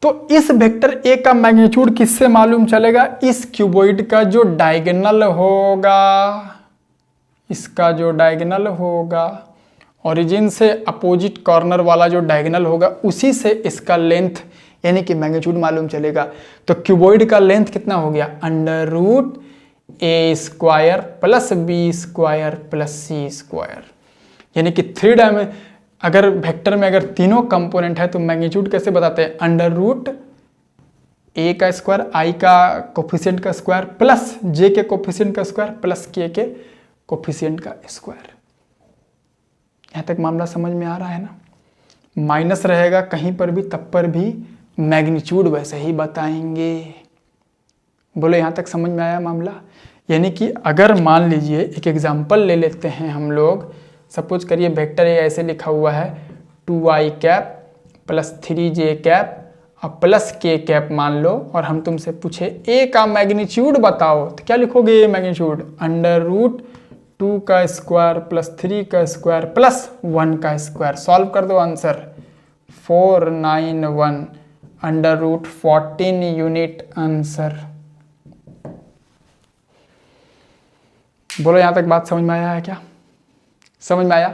तो इस वेक्टर ए का मैग्नीट्यूड किससे मालूम चलेगा? इस क्यूबॉइड का जो डायगोनल होगा, इसका जो डायगोनल होगा, ओरिजिन से अपोजिट कॉर्नर वाला जो डायगोनल होगा, उसी से इसका लेंथ यानी कि मैग्नीट्यूड मालूम चलेगा। तो क्यूबॉइड का लेंथ कितना हो गया? Under root a square plus b square plus C square. यानी कि 3 डायमेंशन, अगर वेक्टर में अगर तीनों कंपोनेंट है तो मैग्नीट्यूड कैसे बताते हैं? अंडर रूट ए का स्क्वायर, आई का कोफिशिएंट का स्क्वायर प्लस जे के कोफिशिएंट का स्क्वायर प्लस के कोफिशिएंट का स्क्वायर। यहां तक मामला समझ में आ रहा है ना? माइनस रहेगा कहीं पर भी, तब पर भी मैग्नीट्यूड वैसे ही बताएंगे। बोलो, यहां तक समझ में आया मामला? यानी कि अगर मान लीजिए एक एग्जांपल ले लेते हैं हम लोग। सपोज करिए वेक्टर ए ऐसे लिखा हुआ है 2i cap plus 3j cap और प्लस के कैप मान लो, और हम तुमसे पूछे ए का मैग्नीट्यूड बताओ, तो क्या लिखोगे? ए मैग्नीट्यूड अंडर रूट 2 का स्क्वायर प्लस 3 का स्क्वायर प्लस 1 का स्क्वायर। सॉल्व कर दो answer 491 under root 14 unit answer. बोलो, यहां तक बात समझ में आया है क्या? समझ में आया?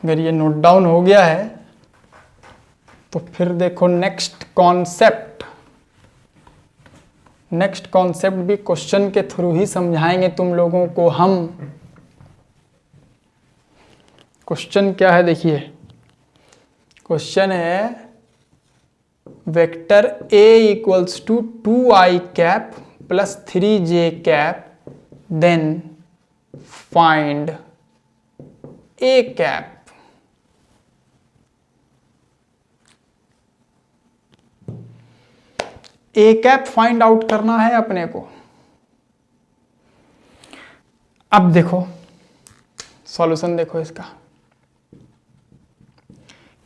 अगर ये नोट डाउन हो गया है तो फिर देखो नेक्स्ट कॉन्सेप्ट। नेक्स्ट कॉन्सेप्ट भी क्वेश्चन के थ्रू ही समझाएंगे तुम लोगों को हम। क्वेश्चन क्या है देखिए, क्वेश्चन है vector a equals to 2i cap plus 3j cap then find a cap. A cap find out करना है अपने को। अब देखो सॉल्यूशन देखो इसका,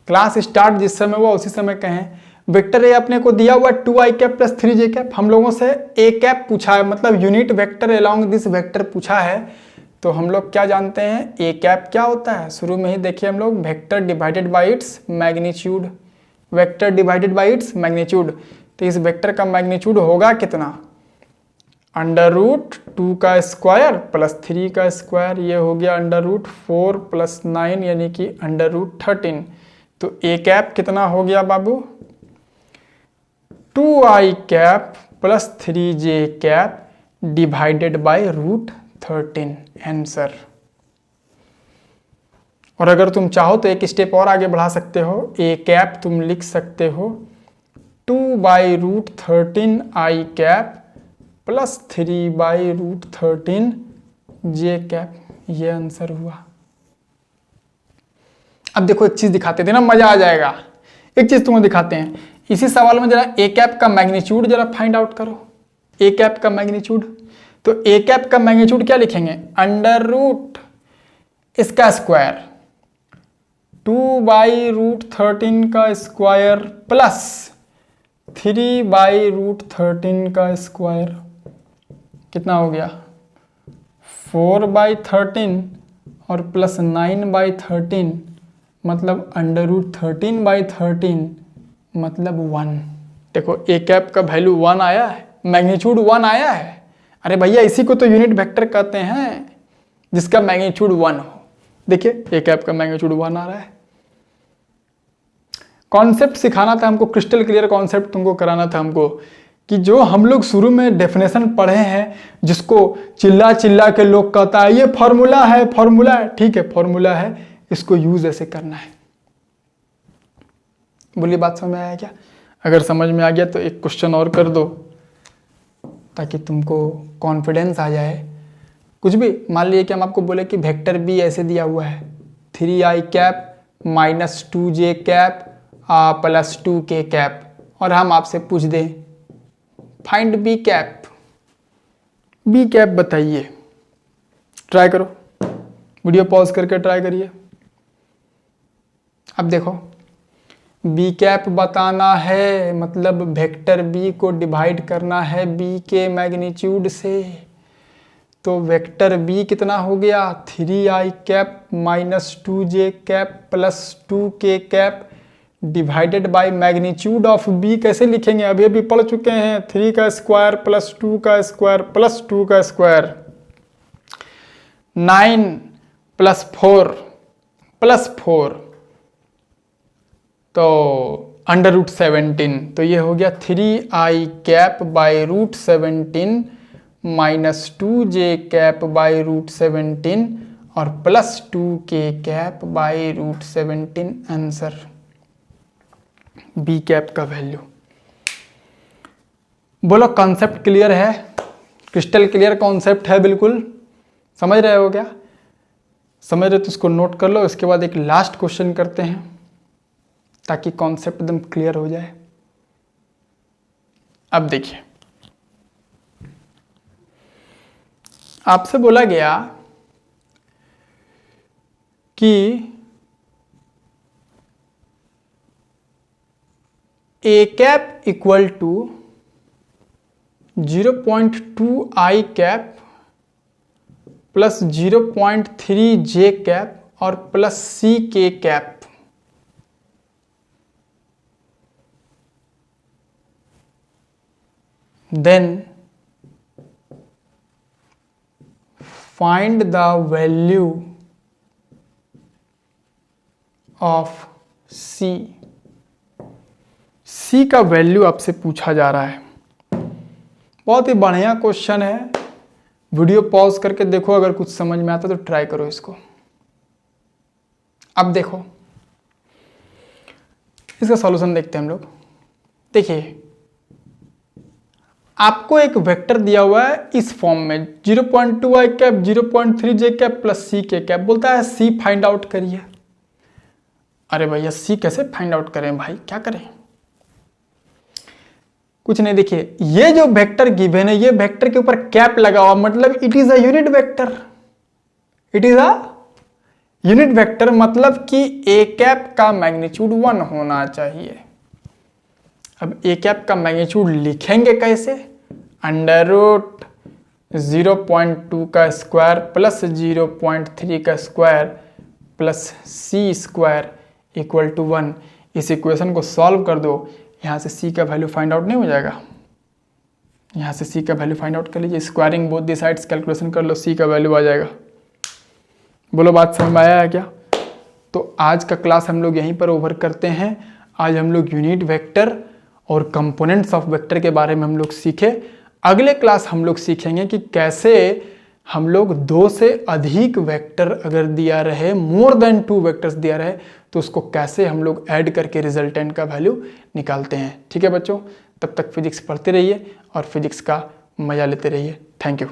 क्लास स्टार्ट जिस समय हुआ उसी समय कहें वेक्टर ए अपने को दिया हुआ 2i cap plus 3j cap, हम लोगों से ए कैप पूछा है, मतलब unit vector along this vector पूछा है। तो हम लोग क्या जानते हैं ए कैप क्या होता है, शुरू में ही देखिए हम लोग vector divided by its magnitude, vector divided by its magnitude. तो इस वेक्टर का मैग्नीट्यूड होगा कितना, अंडर रूट 2 का स्क्वायर प्लस 3 का स्क्वायर, ये हो गया अंडर रूट 4 प्लस 9 यानी कि अंडर रूट 13। तो ए कैप कितना हो गया बाबू, 2i cap plus 3j cap divided by root 13 answer. और अगर तुम चाहो तो एक स्टेप और आगे बढ़ा सकते हो, ए कैप तुम लिख सकते हो 2 by root 13 I cap plus 3 by root 13 J cap, ये आंसर हुआ। अब देखो एक चीज दिखाते थे ना, मजा आ जाएगा। एक चीज तुम्हें दिखाते हैं, इसी सवाल में जरा ए कैप का मैग्नीट्यूड जरा फाइंड आउट करो, ए कैप का मैग्नीट्यूड। तो ए कैप का मैग्नीट्यूड क्या लिखेंगे, अंडर रूट इसका स्क्वायर 2 बाई रूट 13 का स्क्वायर प्लस 3 बाई रूट 13 का स्क्वायर, कितना हो गया 4 बाई 13 और प्लस 9 बाई 13 मतलब अंडर रूट 13 बाई 13 मतलब 1। देखो ए कैप का वैल्यू 1 आया है, मैग्नीट्यूड 1 आया है। अरे भैया इसी को तो यूनिट वेक्टर कहते हैं जिसका मैग्नीट्यूड 1 हो। देखिए ए कैप का मैग्नीट्यूड 1 आ रहा है। कॉन्सेप्ट सिखाना था हमको, क्रिस्टल क्लियर कॉन्सेप्ट तुमको कराना था हमको, कि जो हम लोग शुरू में डेफिनेशन पढ़े हैं जिसको चिल्ला चिल्ला के लोग कहता है ये फॉर्मूला है, फॉर्मूला है, ठीक है फॉर्मूला है, इसको यूज ऐसे करना है। बोलिए बात समझ में आया क्या? अगर समझ में आ गया तो एक क्वेश्चन और कर दो ताकि तुमको कॉन्फिडेंस आ जाए। कुछ भी मान लीजिए कि हम आपको बोले कि वेक्टर बी ऐसे दिया हुआ है 3i cap minus 2j cap plus 2k cap, और हम आपसे पूछ दें find B cap, B cap बताइए। ट्राई करो, वीडियो पॉज करके ट्राई करिए। अब देखो बी कैप बताना है मतलब वेक्टर बी को डिवाइड करना है बी के मैग्नीट्यूड से। तो वेक्टर बी कितना हो गया 3i cap minus 2j cap plus 2k cap divided by magnitude of B. कैसे लिखेंगे, अभी अभी पढ़ चुके हैं, 3 का स्क्वायर प्लस 2 का स्क्वायर प्लस 2 का स्क्वायर, 9 प्लस 4 प्लस 4 तो अंडर रूट 17। तो ये हो गया 3i cap by root 17 minus 2j cap by root 17 और plus 2k cap by root 17 answer B cap का वैल्यू। बोलो कॉन्सेप्ट क्लियर है, क्रिस्टल क्लियर कॉन्सेप्ट है, बिल्कुल समझ रहे हो क्या? समझ रहे तो इसको नोट कर लो। इसके बाद एक लास्ट क्वेश्चन करते हैं ताकि कॉन्सेप्ट एकदम क्लियर हो जाए। अब देखिए आपसे बोला गया कि a cap equal to 0.2i cap plus 0.3j cap और plus ck cap. Then find the value of C का वैल्यू आपसे पूछा जा रहा है। बहुत ही बढ़िया क्वेश्चन है, वीडियो पॉज करके देखो, अगर कुछ समझ में आता तो ट्राई करो इसको। अब देखो इसका सॉल्यूशन देखते हैं हम लोग। देखिए आपको एक वेक्टर दिया हुआ है इस फॉर्म में 0.2 i cap 0.3 j cap plus c k cap, बोलता है सी फाइंड आउट करिए। अरे भैया सी कैसे फाइंड आउट करें भाई, क्या करें? कुछ नहीं, देखिए ये जो वेक्टर गिवन है, ये वेक्टर के ऊपर कैप लगा हुआ, मतलब it is a unit vector. It is a unit vector, मतलब कि ए कैप का मैग्नीट्यूड 1 होना चाहिए। अब ए कैप का मैग्नीट्यूड लिखेंगे कैसे? अंडर रूट 0.2 का स्क्वायर प्लस 0.3 का square plus C square equal to 1। इस इक्वेशन को सॉल्व कर दो, यहाँ से सी का वैल्यू फाइंड आउट नहीं हो जाएगा? यहाँ से सी का वैल्यू फाइंड आउट कर लीजिए, squaring both the sides calculation कर लो, सी का वैल्यू आ जाएगा। बोलो बात समझ में आया है क्या? तो आज का क्लास हम लोग यहीं पर ओवर करते हैं। आज हम लोग यूनिट वेक्टर और कंपोनेंट्स ऑफ वेक्टर के बारे में हम लोग सीखे। अगले क्लास हम लोग सीखेंगे कि कैसे हम लोग 2 से अधिक वेक्टर अगर दिया रहे, मोर देन 2 वेक्टर्स दिया रहे, तो उसको कैसे हम लोग ऐड करके रिजल्टेंट का वैल्यू निकालते हैं। ठीक है बच्चों, तब तक फिजिक्स पढ़ते रहिए और फिजिक्स का मजा लेते रहिए। Thank you.